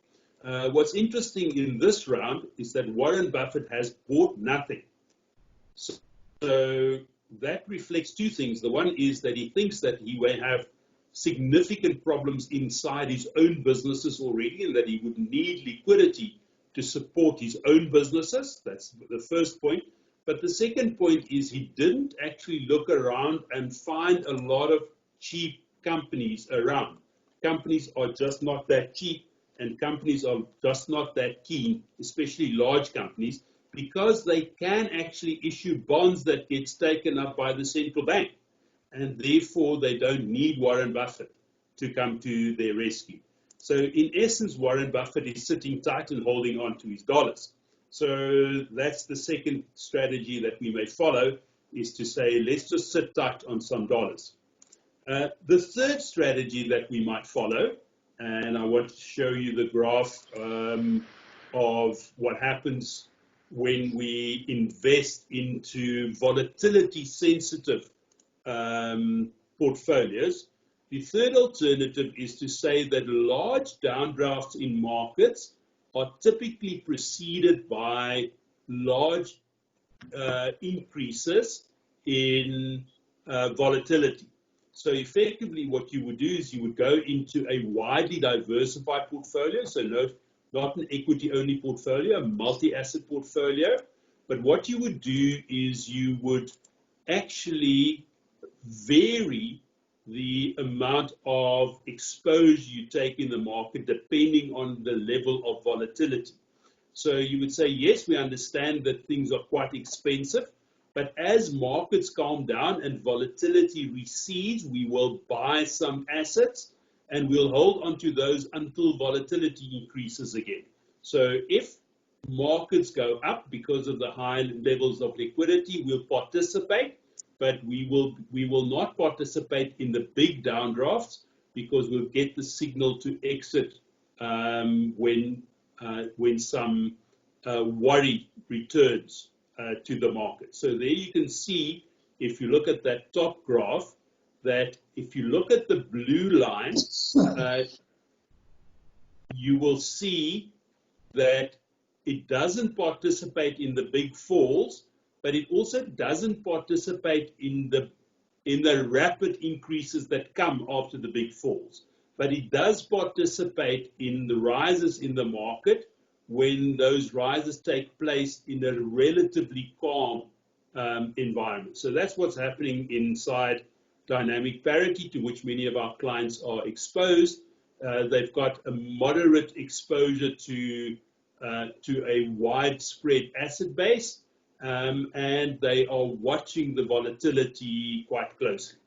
What's interesting in this round is that Warren Buffett has bought nothing. So that reflects two things. The one is that he thinks that he may have significant problems inside his own businesses already and that he would need liquidity to support his own businesses. That's the first point. But the second point is he didn't actually look around and find a lot of cheap companies around. Companies are just not that cheap and companies are just not that keen, especially large companies, because they can actually issue bonds that gets taken up by the central bank. And therefore, they don't need Warren Buffett to come to their rescue. So in essence, Warren Buffett is sitting tight and holding on to his dollars. So that's the second strategy that we may follow, is to say, let's just sit tight on some dollars. The third strategy that we might follow, and I want to show you the graph of what happens when we invest into volatility-sensitive portfolios. The third alternative is to say that large downdrafts in markets are typically preceded by large increases in volatility. So effectively what you would do is you would go into a widely diversified portfolio, so not an equity-only portfolio, a multi-asset portfolio. But what you would do is you would actually vary the amount of exposure you take in the market depending on the level of volatility. So you would say, yes, we understand that things are quite expensive, but as markets calm down and volatility recedes, we will buy some assets and we'll hold on to those until volatility increases again. So if markets go up because of the high levels of liquidity, we'll participate, but we will not participate in the big downdrafts because we'll get the signal to exit when some worry returns to the market. So there you can see, if you look at that top graph, that if you look at the blue line, you will see that it doesn't participate in the big falls, but it also doesn't participate in the rapid increases that come after the big falls. But it does participate in the rises in the market when those rises take place in a relatively calm environment. So that's what's happening inside dynamic parity, to which many of our clients are exposed. They've got a moderate exposure to a widespread asset base, and they are watching the volatility quite closely.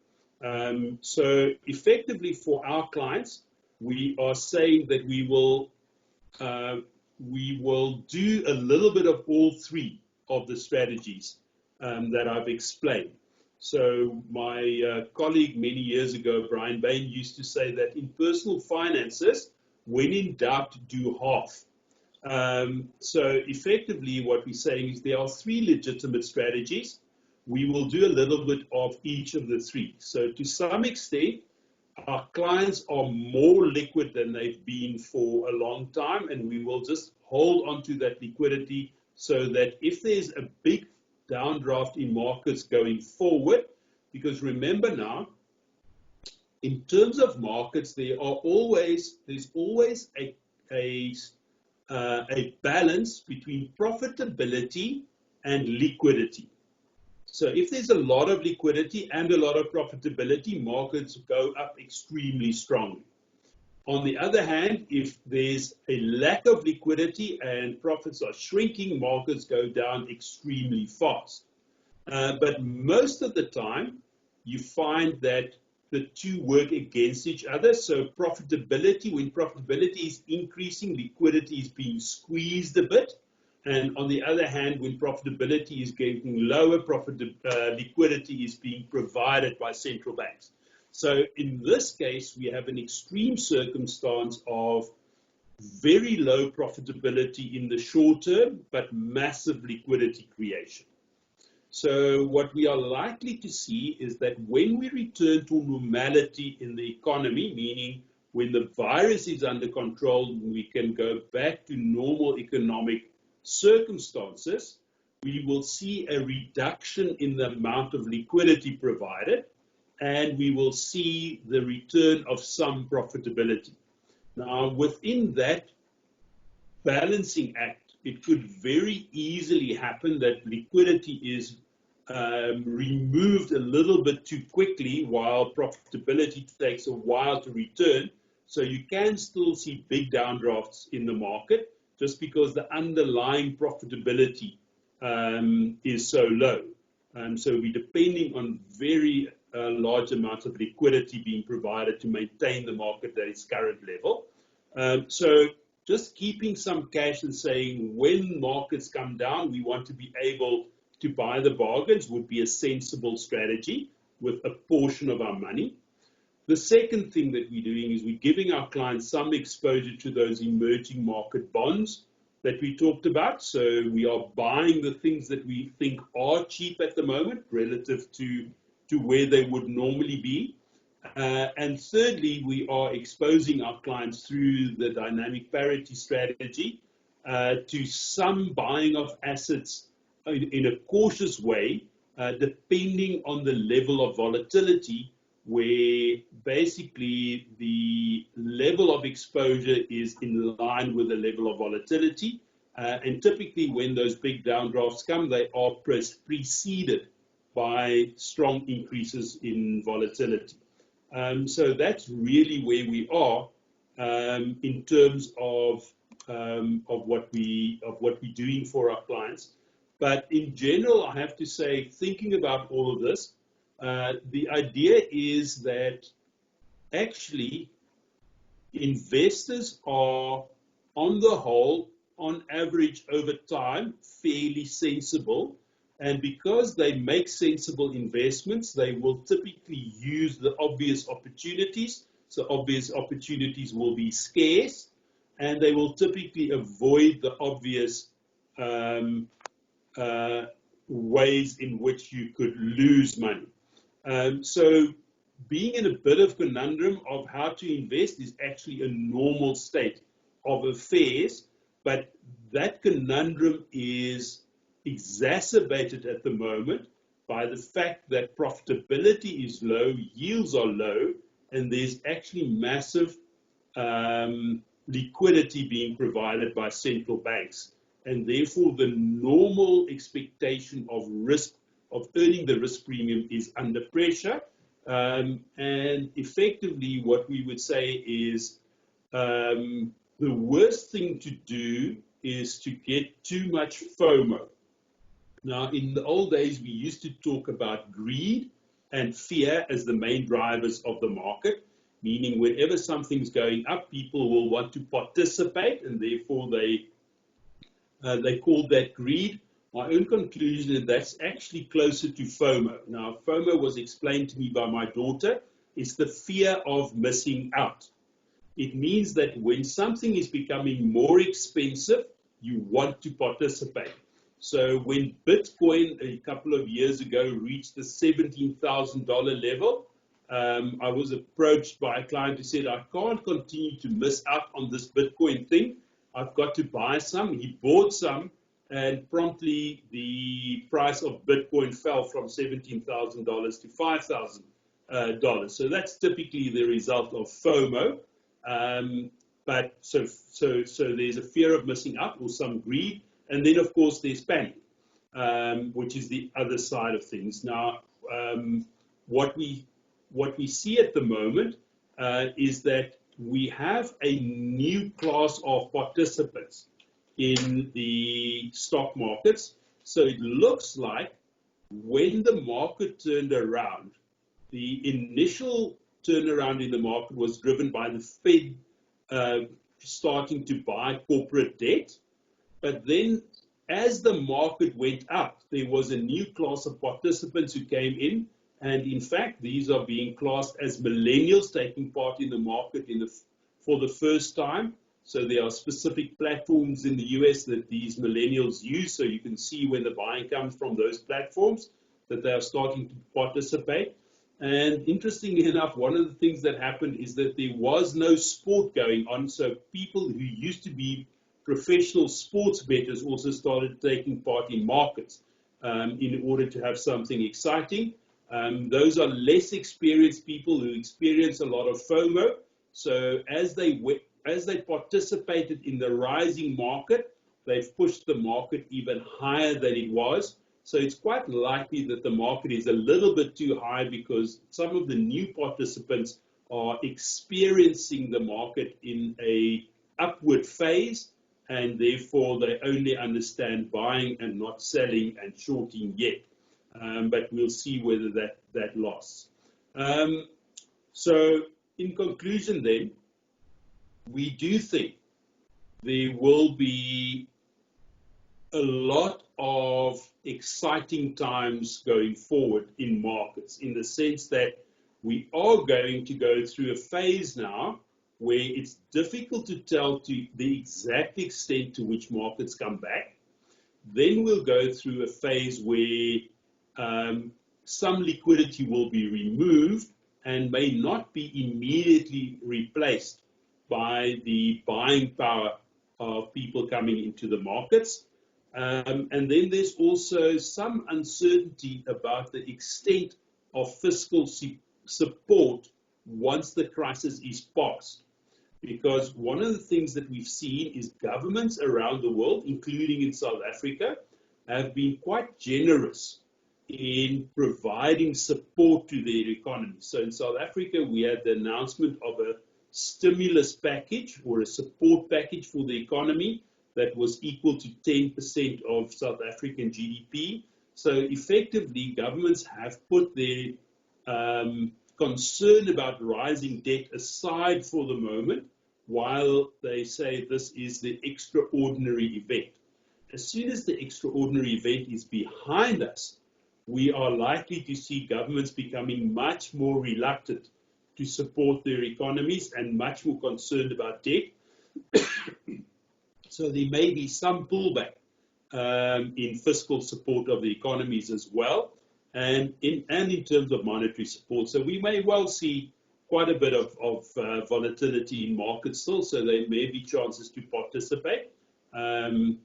So effectively for our clients, we are saying that we will do a little bit of all three of the strategies that I've explained. So my colleague many years ago, Brian Bain, used to say that in personal finances, when in doubt, do half. So effectively what we're saying is there are three legitimate strategies. We will do a little bit of each of the three. So to some extent, our clients are more liquid than they've been for a long time, and we will just hold on to that liquidity so that if there's a big downdraft in markets going forward, because remember now, in terms of markets, there's always a balance between profitability and liquidity. So if there's a lot of liquidity and a lot of profitability, markets go up extremely strongly. On the other hand, if there's a lack of liquidity and profits are shrinking, markets go down extremely fast. But most of the time, you find that the two work against each other. So profitability, when profitability is increasing, liquidity is being squeezed a bit. And on the other hand, when profitability is getting lower, liquidity is being provided by central banks. So in this case, we have an extreme circumstance of very low profitability in the short term, but massive liquidity creation. So what we are likely to see is that when we return to normality in the economy, meaning when the virus is under control, we can go back to normal economic circumstances, we will see a reduction in the amount of liquidity provided, and we will see the return of some profitability. Now, within that balancing act, it could very easily happen that liquidity is removed a little bit too quickly while profitability takes a while to return. So you can still see big downdrafts in the market just because the underlying profitability is so low. So we're depending on very large amounts of liquidity being provided to maintain the market at its current level. So just keeping some cash and saying when markets come down, we want to be able to buy the bargains would be a sensible strategy with a portion of our money. The second thing that we're doing is we're giving our clients some exposure to those emerging market bonds that we talked about. So we are buying the things that we think are cheap at the moment relative to where they would normally be. And thirdly, we are exposing our clients through the dynamic parity strategy to some buying of assets in a cautious way, depending on the level of volatility, where basically the level of exposure is in line with the level of volatility. And typically when those big downdrafts come, they are preceded by strong increases in volatility. So that's really where we are in terms of what we're doing for our clients. But in general, I have to say, thinking about all of this, the idea is that actually investors are, on the whole, on average over time, fairly sensible. And because they make sensible investments, they will typically use the obvious opportunities. So obvious opportunities will be scarce, and they will typically avoid the obvious ways in which you could lose money. So being in a bit of conundrum of how to invest is actually a normal state of affairs, but that conundrum is exacerbated at the moment by the fact that profitability is low, yields are low, and there's actually massive liquidity being provided by central banks. And therefore, the normal expectation of risk, of earning the risk premium, is under pressure. And effectively, what we would say is the worst thing to do is to get too much FOMO. Now, in the old days, we used to talk about greed and fear as the main drivers of the market, meaning whenever something's going up, people will want to participate, and therefore they called that greed. My own conclusion is that's actually closer to FOMO. Now, FOMO was explained to me by my daughter. It's the fear of missing out. It means that when something is becoming more expensive, you want to participate. So when Bitcoin a couple of years ago reached the $17,000 level, I was approached by a client who said, I can't continue to miss out on this Bitcoin thing. I've got to buy some. He bought some, and promptly the price of Bitcoin fell from $17,000 to $5,000. So that's typically the result of FOMO. But so there's a fear of missing out or some greed, and then of course there's panic, which is the other side of things. Now, what we see at the moment is that we have a new class of participants in the stock markets. So it looks like when the market turned around, the initial turnaround in the market was driven by the Fed starting to buy corporate debt. But then as the market went up, there was a new class of participants who came in. And in fact, these are being classed as millennials taking part in the market for the first time. So there are specific platforms in the US that these millennials use. So you can see when the buying comes from those platforms that they are starting to participate. And interestingly enough, one of the things that happened is that there was no sport going on. So people who used to be professional sports bettors also started taking part in markets in order to have something exciting. Those are less experienced people who experience a lot of FOMO. So as they participated in the rising market, they've pushed the market even higher than it was. So it's quite likely that the market is a little bit too high because some of the new participants are experiencing the market in a upward phase, and therefore they only understand buying and not selling and shorting yet. But we'll see whether that lasts. So in conclusion then, we do think there will be a lot of exciting times going forward in markets, in the sense that we are going to go through a phase now where it's difficult to tell to the exact extent to which markets come back. Then we'll go through a phase where some liquidity will be removed and may not be immediately replaced by the buying power of people coming into the markets. And then there's also some uncertainty about the extent of fiscal support once the crisis is past. Because one of the things that we've seen is governments around the world, including in South Africa, have been quite generous in providing support to their economy. So in South Africa, we had the announcement of a stimulus package or a support package for the economy that was equal to 10% of South African GDP. So effectively, governments have put their concern about rising debt aside for the moment, while they say this is the extraordinary event. As soon as the extraordinary event is behind us, we are likely to see governments becoming much more reluctant to support their economies and much more concerned about debt. So there may be some pullback in fiscal support of the economies as well, and in terms of monetary support. So we may well see quite a bit of volatility in markets still, so there may be chances to participate in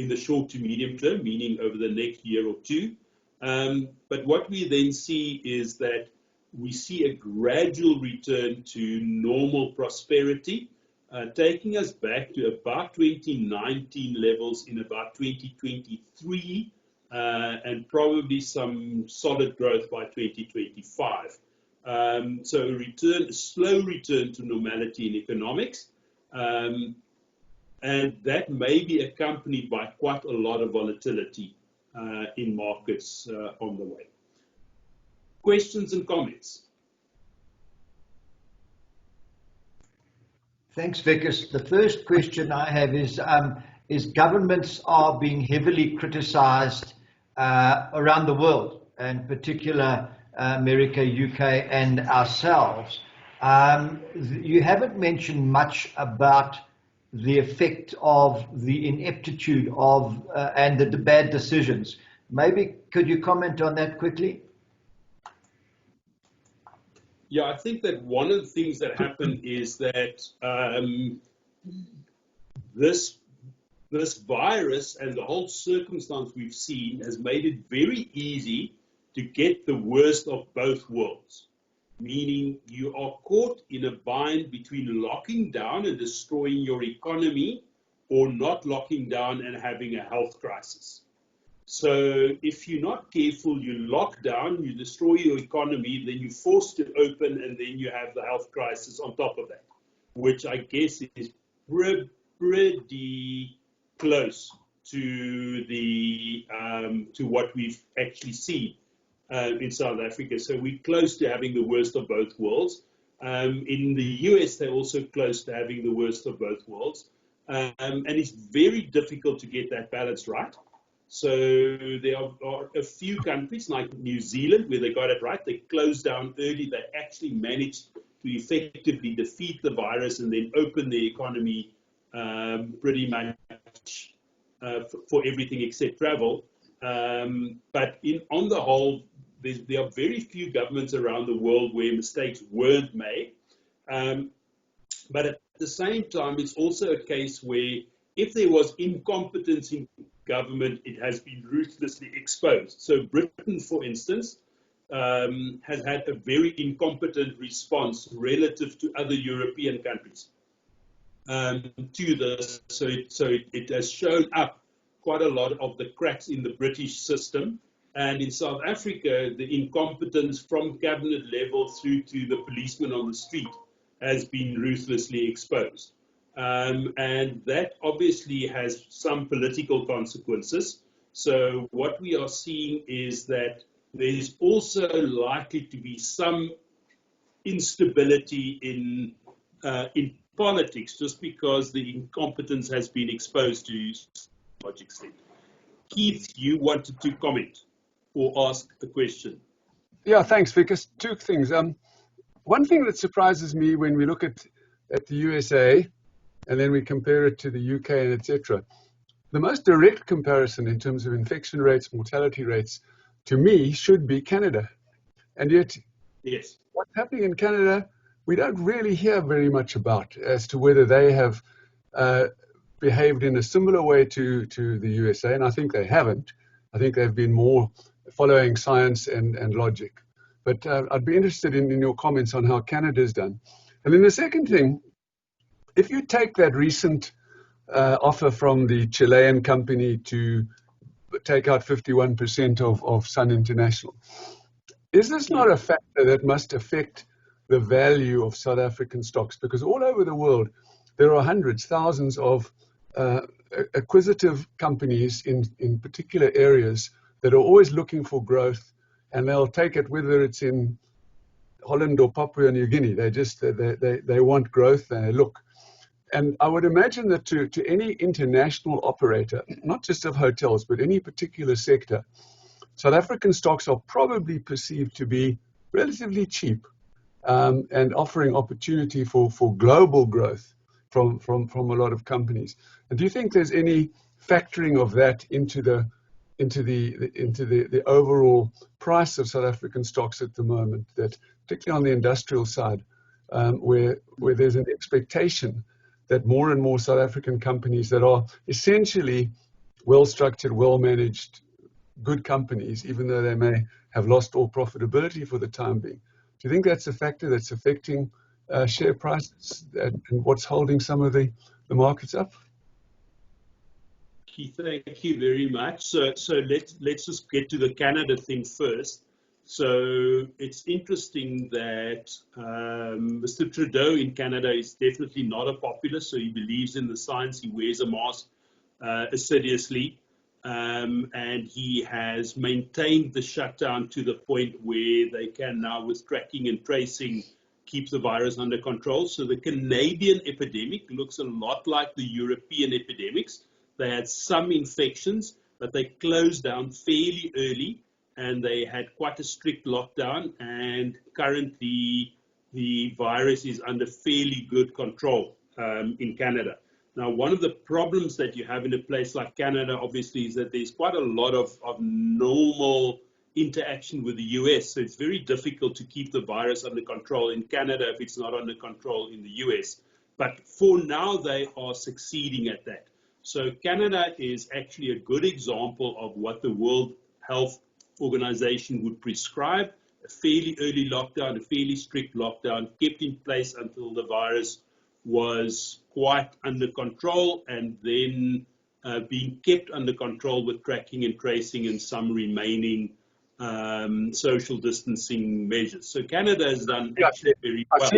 the short to medium term, meaning over the next year or two. But what we then see is that we see a gradual return to normal prosperity, taking us back to about 2019 levels in about 2023, and probably some solid growth by 2025. So a slow return to normality in economics, and that may be accompanied by quite a lot of volatility in markets on the way. Questions and comments? Thanks, Wikus. The first question I have is governments are being heavily criticized around the world, in particular America, UK, and ourselves. You haven't mentioned much about the effect of the ineptitude of and the bad decisions. Maybe could you comment on that quickly? Yeah, I think that one of the things that happened is that the this virus and the whole circumstance we've seen has made it very easy to get the worst of both worlds. Meaning you are caught in a bind between locking down and destroying your economy or not locking down and having a health crisis. So if you're not careful, you lock down, you destroy your economy, then you're forced to open, and then you have the health crisis on top of that, which I guess is pretty close to the to what we've actually seen in South Africa. So we're close to having the worst of both worlds. In the US, they're also close to having the worst of both worlds. And it's very difficult to get that balance right. So there are a few countries like New Zealand where they got it right. They closed down early. They actually managed to effectively defeat the virus and then open the economy pretty much for everything except travel. But on the whole, there are very few governments around the world where mistakes weren't made. But at the same time, it's also a case where if there was incompetence in government, it has been ruthlessly exposed. So Britain, for instance, has had a very incompetent response relative to other European countries to this. So it has shown up quite a lot of the cracks in the British system. And in South Africa, the incompetence from cabinet level through to the policeman on the street has been ruthlessly exposed. And that obviously has some political consequences. So what we are seeing is that there is also likely to be some instability in politics, just because the incompetence has been exposed to a large extent. Keith, you wanted to comment or ask a question. Yeah, thanks, Wikus. Two things. One thing that surprises me when we look at the USA and then we compare it to the UK and etc., the most direct comparison in terms of infection rates, mortality rates, to me, should be Canada. And yet, yes, what's happening in Canada, we don't really hear very much about as to whether they have behaved in a similar way to the USA, and I think they haven't. I think they've been more following science and logic. But I'd be interested in your comments on how Canada's done. And then the second thing, if you take that recent offer from the Chilean company to take out 51% of Sun International, is this not a factor that must affect the value of South African stocks? Because all over the world, there are hundreds, thousands of acquisitive companies in particular areas that are always looking for growth, and they'll take it whether it's in Holland or Papua New Guinea. They want growth, they look. And I would imagine that to any international operator, not just of hotels, but any particular sector, South African stocks are probably perceived to be relatively cheap and offering opportunity for global growth from a lot of companies. And do you think there's any factoring of that into the overall price of South African stocks at the moment, that particularly on the industrial side, where there's an expectation that more and more South African companies that are essentially well-structured, well-managed, good companies, even though they may have lost all profitability for the time being. Do you think that's a factor that's affecting share prices and what's holding some of the markets up? Keith, thank you very much. So let's just get to the Canada thing first. So it's interesting that Mr. Trudeau in Canada is definitely not a populist, so he believes in the science, he wears a mask assiduously, and he has maintained the shutdown to the point where they can now, with tracking and tracing, keep the virus under control. So the Canadian epidemic looks a lot like the European epidemics. They had some infections, but they closed down fairly early, and they had quite a strict lockdown, and currently the virus is under fairly good control in Canada. Now, one of the problems that you have in a place like Canada, obviously, is that there's quite a lot of normal interaction with the US, so it's very difficult to keep the virus under control in Canada if it's not under control in the US. But for now, they are succeeding at that. So Canada is actually a good example of what the World Health Organization would prescribe: a fairly early lockdown, a fairly strict lockdown, kept in place until the virus was quite under control, and then being kept under control with tracking and tracing and some remaining social distancing measures. So Canada has done actually very well.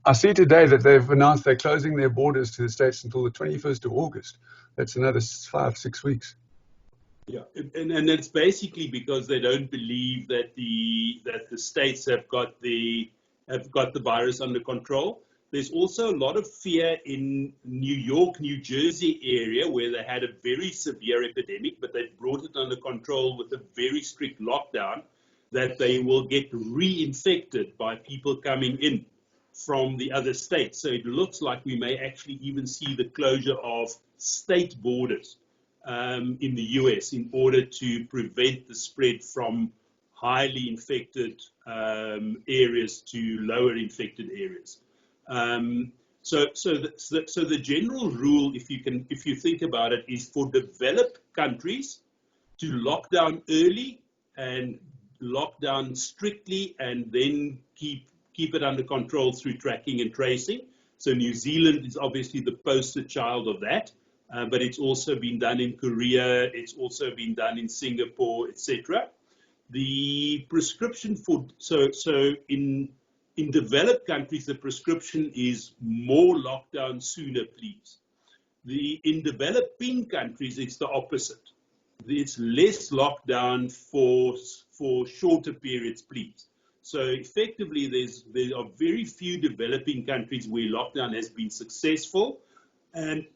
I see today that they've announced they're closing their borders to the States until the 21st of August. That's another 5-6 weeks. Yeah, and it's basically because they don't believe that the states have got the virus under control. There's also a lot of fear in New York, New Jersey area where they had a very severe epidemic, but they've brought it under control with a very strict lockdown, that they will get reinfected by people coming in from the other states. So it looks like we may actually even see the closure of state borders in the US in order to prevent the spread from highly infected areas to lower infected areas. So the general rule, if you think about it, is for developed countries to lock down early and lock down strictly, and then keep it under control through tracking and tracing. So New Zealand is obviously the poster child of that, but it's also been done in Korea, it's also been done in Singapore, etc. The prescription for in developed countries, the prescription is more lockdown sooner, please. In developing countries, it's the opposite. It's less lockdown for shorter periods, please. So effectively, there are very few developing countries where lockdown has been successful, and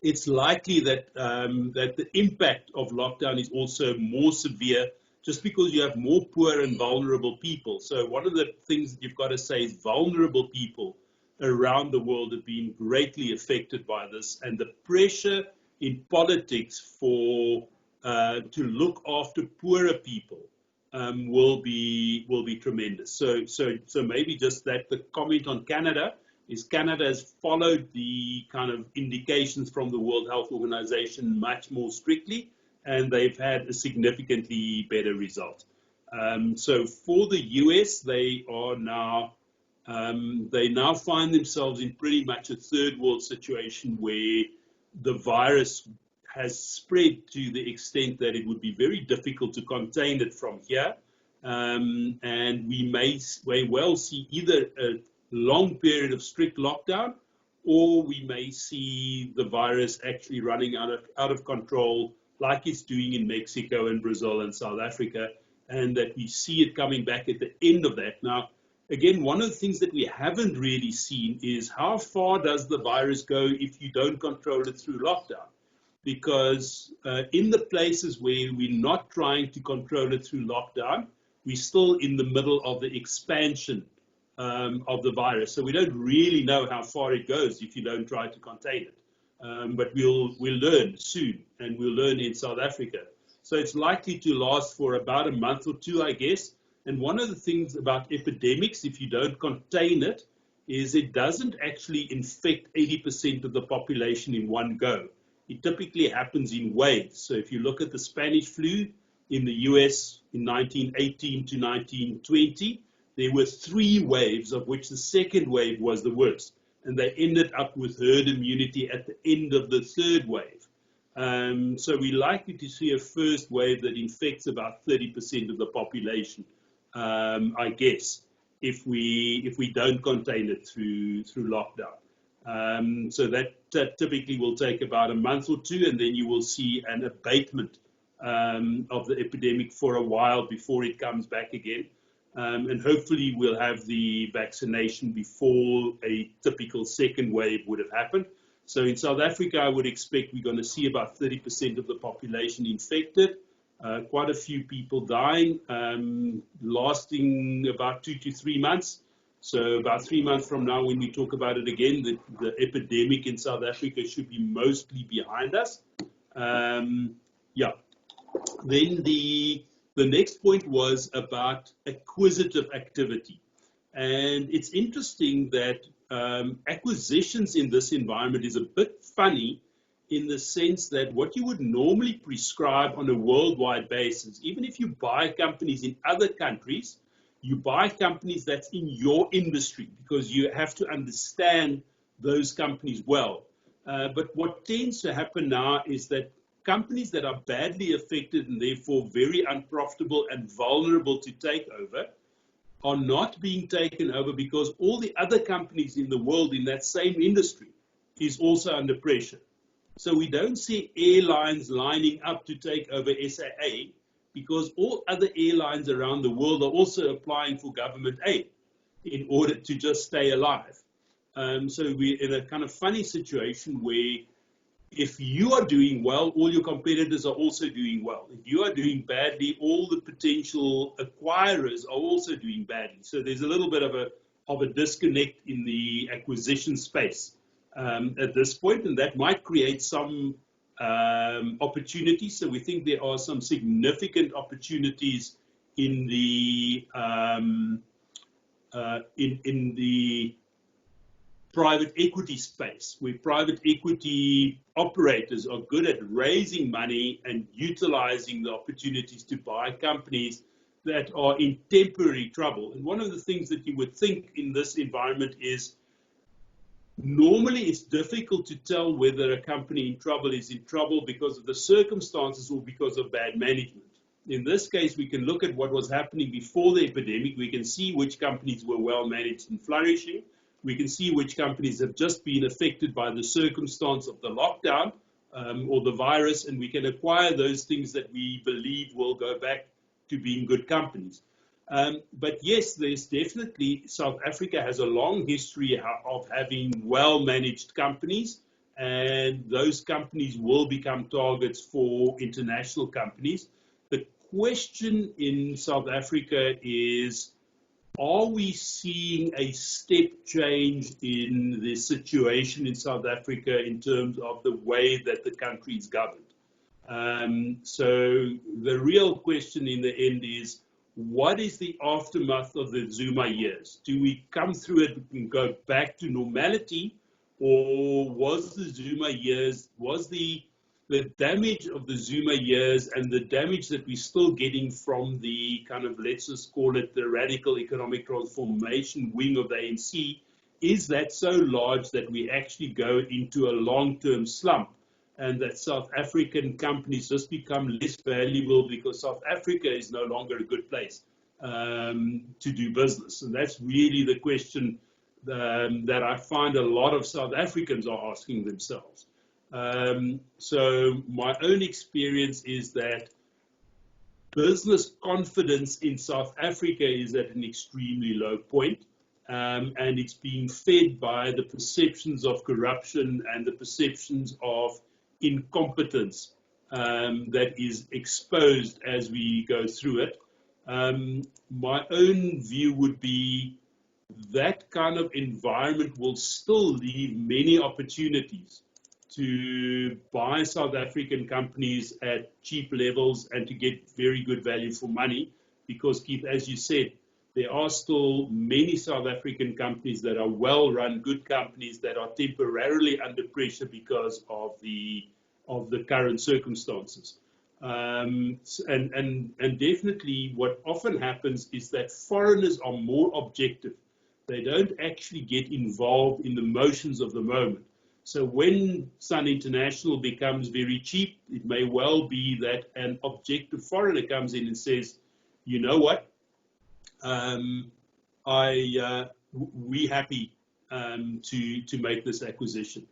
it's likely that the impact of lockdown is also more severe, just because you have more poor and vulnerable people. So one of the things that you've got to say is vulnerable people around the world have been greatly affected by this, and the pressure in politics to look after poorer people will be tremendous. So maybe just that the comment on Canada is Canada has followed the kind of indications from the World Health Organization much more strictly, and they've had a significantly better result. So for the US, they now find themselves in pretty much a third world situation where the virus has spread to the extent that it would be very difficult to contain it from here. And we may well see either a long period of strict lockdown, or we may see the virus actually running out of control, like it's doing in Mexico and Brazil and South Africa, and that we see it coming back at the end of that. Now, again, one of the things that we haven't really seen is how far does the virus go if you don't control it through lockdown? Because in the places where we're not trying to control it through lockdown, we're still in the middle of the expansion of the virus. So we don't really know how far it goes if you don't try to contain it. But we'll learn soon, and we'll learn in South Africa. So it's likely to last for about a month or two, I guess. And one of the things about epidemics, if you don't contain it, is it doesn't actually infect 80% of the population in one go. It typically happens in waves. So if you look at the Spanish flu in the US in 1918 to 1920, there were 3 waves, of which the second wave was the worst. And they ended up with herd immunity at the end of the third wave. So we're likely to see a first wave that infects about 30% of the population, I guess, if we don't contain it through lockdown. So that typically will take about a month or two, and then you will see an abatement of the epidemic for a while before it comes back again. And hopefully we'll have the vaccination before a typical second wave would have happened. So in South Africa, I would expect we're going to see about 30% of the population infected, quite a few people dying, lasting about 2 to 3 months. So about 3 months from now, when we talk about it again, the epidemic in South Africa should be mostly behind us. Then the next point was about acquisitive activity. And it's interesting that acquisitions in this environment is a bit funny in the sense that what you would normally prescribe on a worldwide basis, even if you buy companies in other countries, you buy companies that's in your industry because you have to understand those companies well. But what tends to happen now is that companies that are badly affected and therefore very unprofitable and vulnerable to takeover are not being taken over because all the other companies in the world in that same industry is also under pressure. So we don't see airlines lining up to take over SAA because all other airlines around the world are also applying for government aid in order to just stay alive. So we're in a kind of funny situation where if you are doing well, all your competitors are also doing well. If you are doing badly, all the potential acquirers are also doing badly. So there's a little bit of a disconnect in the acquisition space at this point, and that might create some opportunities. So we think there are some significant opportunities in the private equity space, where private equity operators are good at raising money and utilizing the opportunities to buy companies that are in temporary trouble. And one of the things that you would think in this environment is normally it's difficult to tell whether a company in trouble is in trouble because of the circumstances or because of bad management. In this case, we can look at what was happening before the epidemic. We can see which companies were well managed and flourishing. We can see which companies have just been affected by the circumstance of the lockdown or the virus, and we can acquire those things that we believe will go back to being good companies. But yes, there's definitely, South Africa has a long history of having well-managed companies, and those companies will become targets for international companies. The question in South Africa is, are we seeing a step change in the situation in South Africa in terms of the way that the country is governed? So the real question in the end is, what is the aftermath of the Zuma years? Do we come through it and go back to normality, or was the Zuma years, was the damage of the Zuma years and the damage that we're still getting from the kind of, let's just call it the radical economic transformation wing of the ANC, is that so large that we actually go into a long-term slump and that South African companies just become less valuable because South Africa is no longer a good place to do business? And that's really the question that I find a lot of South Africans are asking themselves. So my own experience is that business confidence in South Africa is at an extremely low point, and it's being fed by the perceptions of corruption and the perceptions of incompetence that is exposed as we go through it. My own view would be that kind of environment will still leave many opportunities to buy South African companies at cheap levels and to get very good value for money, because, Keith, as you said, there are still many South African companies that are well-run, good companies that are temporarily under pressure because of the current circumstances. And definitely what often happens is that foreigners are more objective. They don't actually get involved in the motions of the moment. So when Sun International becomes very cheap, it may well be that an objective foreigner comes in and says, you know what, we're happy to make this acquisition.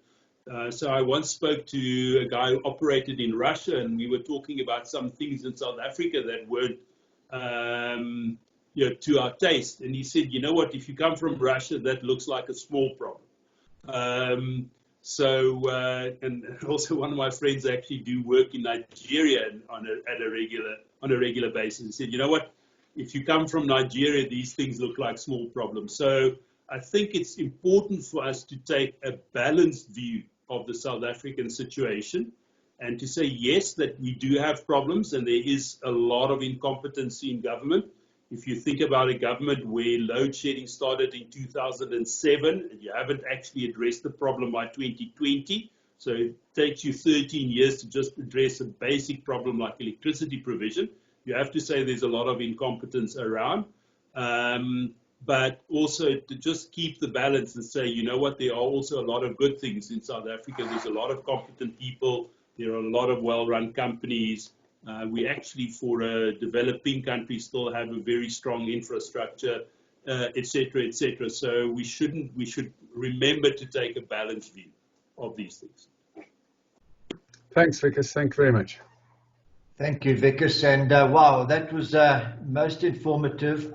So I once spoke to a guy who operated in Russia, and we were talking about some things in South Africa that weren't to our taste. And he said, you know what, if you come from Russia, that looks like a small problem. And also one of my friends actually do work in Nigeria on a regular basis. He said, you know what, if you come from Nigeria, these things look like small problems. So I think it's important for us to take a balanced view of the South African situation and to say, yes, that we do have problems and there is a lot of incompetency in government. If you think about a government where load shedding started in 2007, and you haven't actually addressed the problem by 2020, so it takes you 13 years to just address a basic problem like electricity provision, you have to say there's a lot of incompetence around. But also to just keep the balance and say, you know what, there are also a lot of good things in South Africa. There's a lot of competent people. There are a lot of well-run companies. We actually, for a developing country, still have a very strong infrastructure, et cetera, et cetera. So we should remember to take a balanced view of these things. Thanks, Wikus. Thank you very much. Thank you, Wikus. And wow, that was most informative.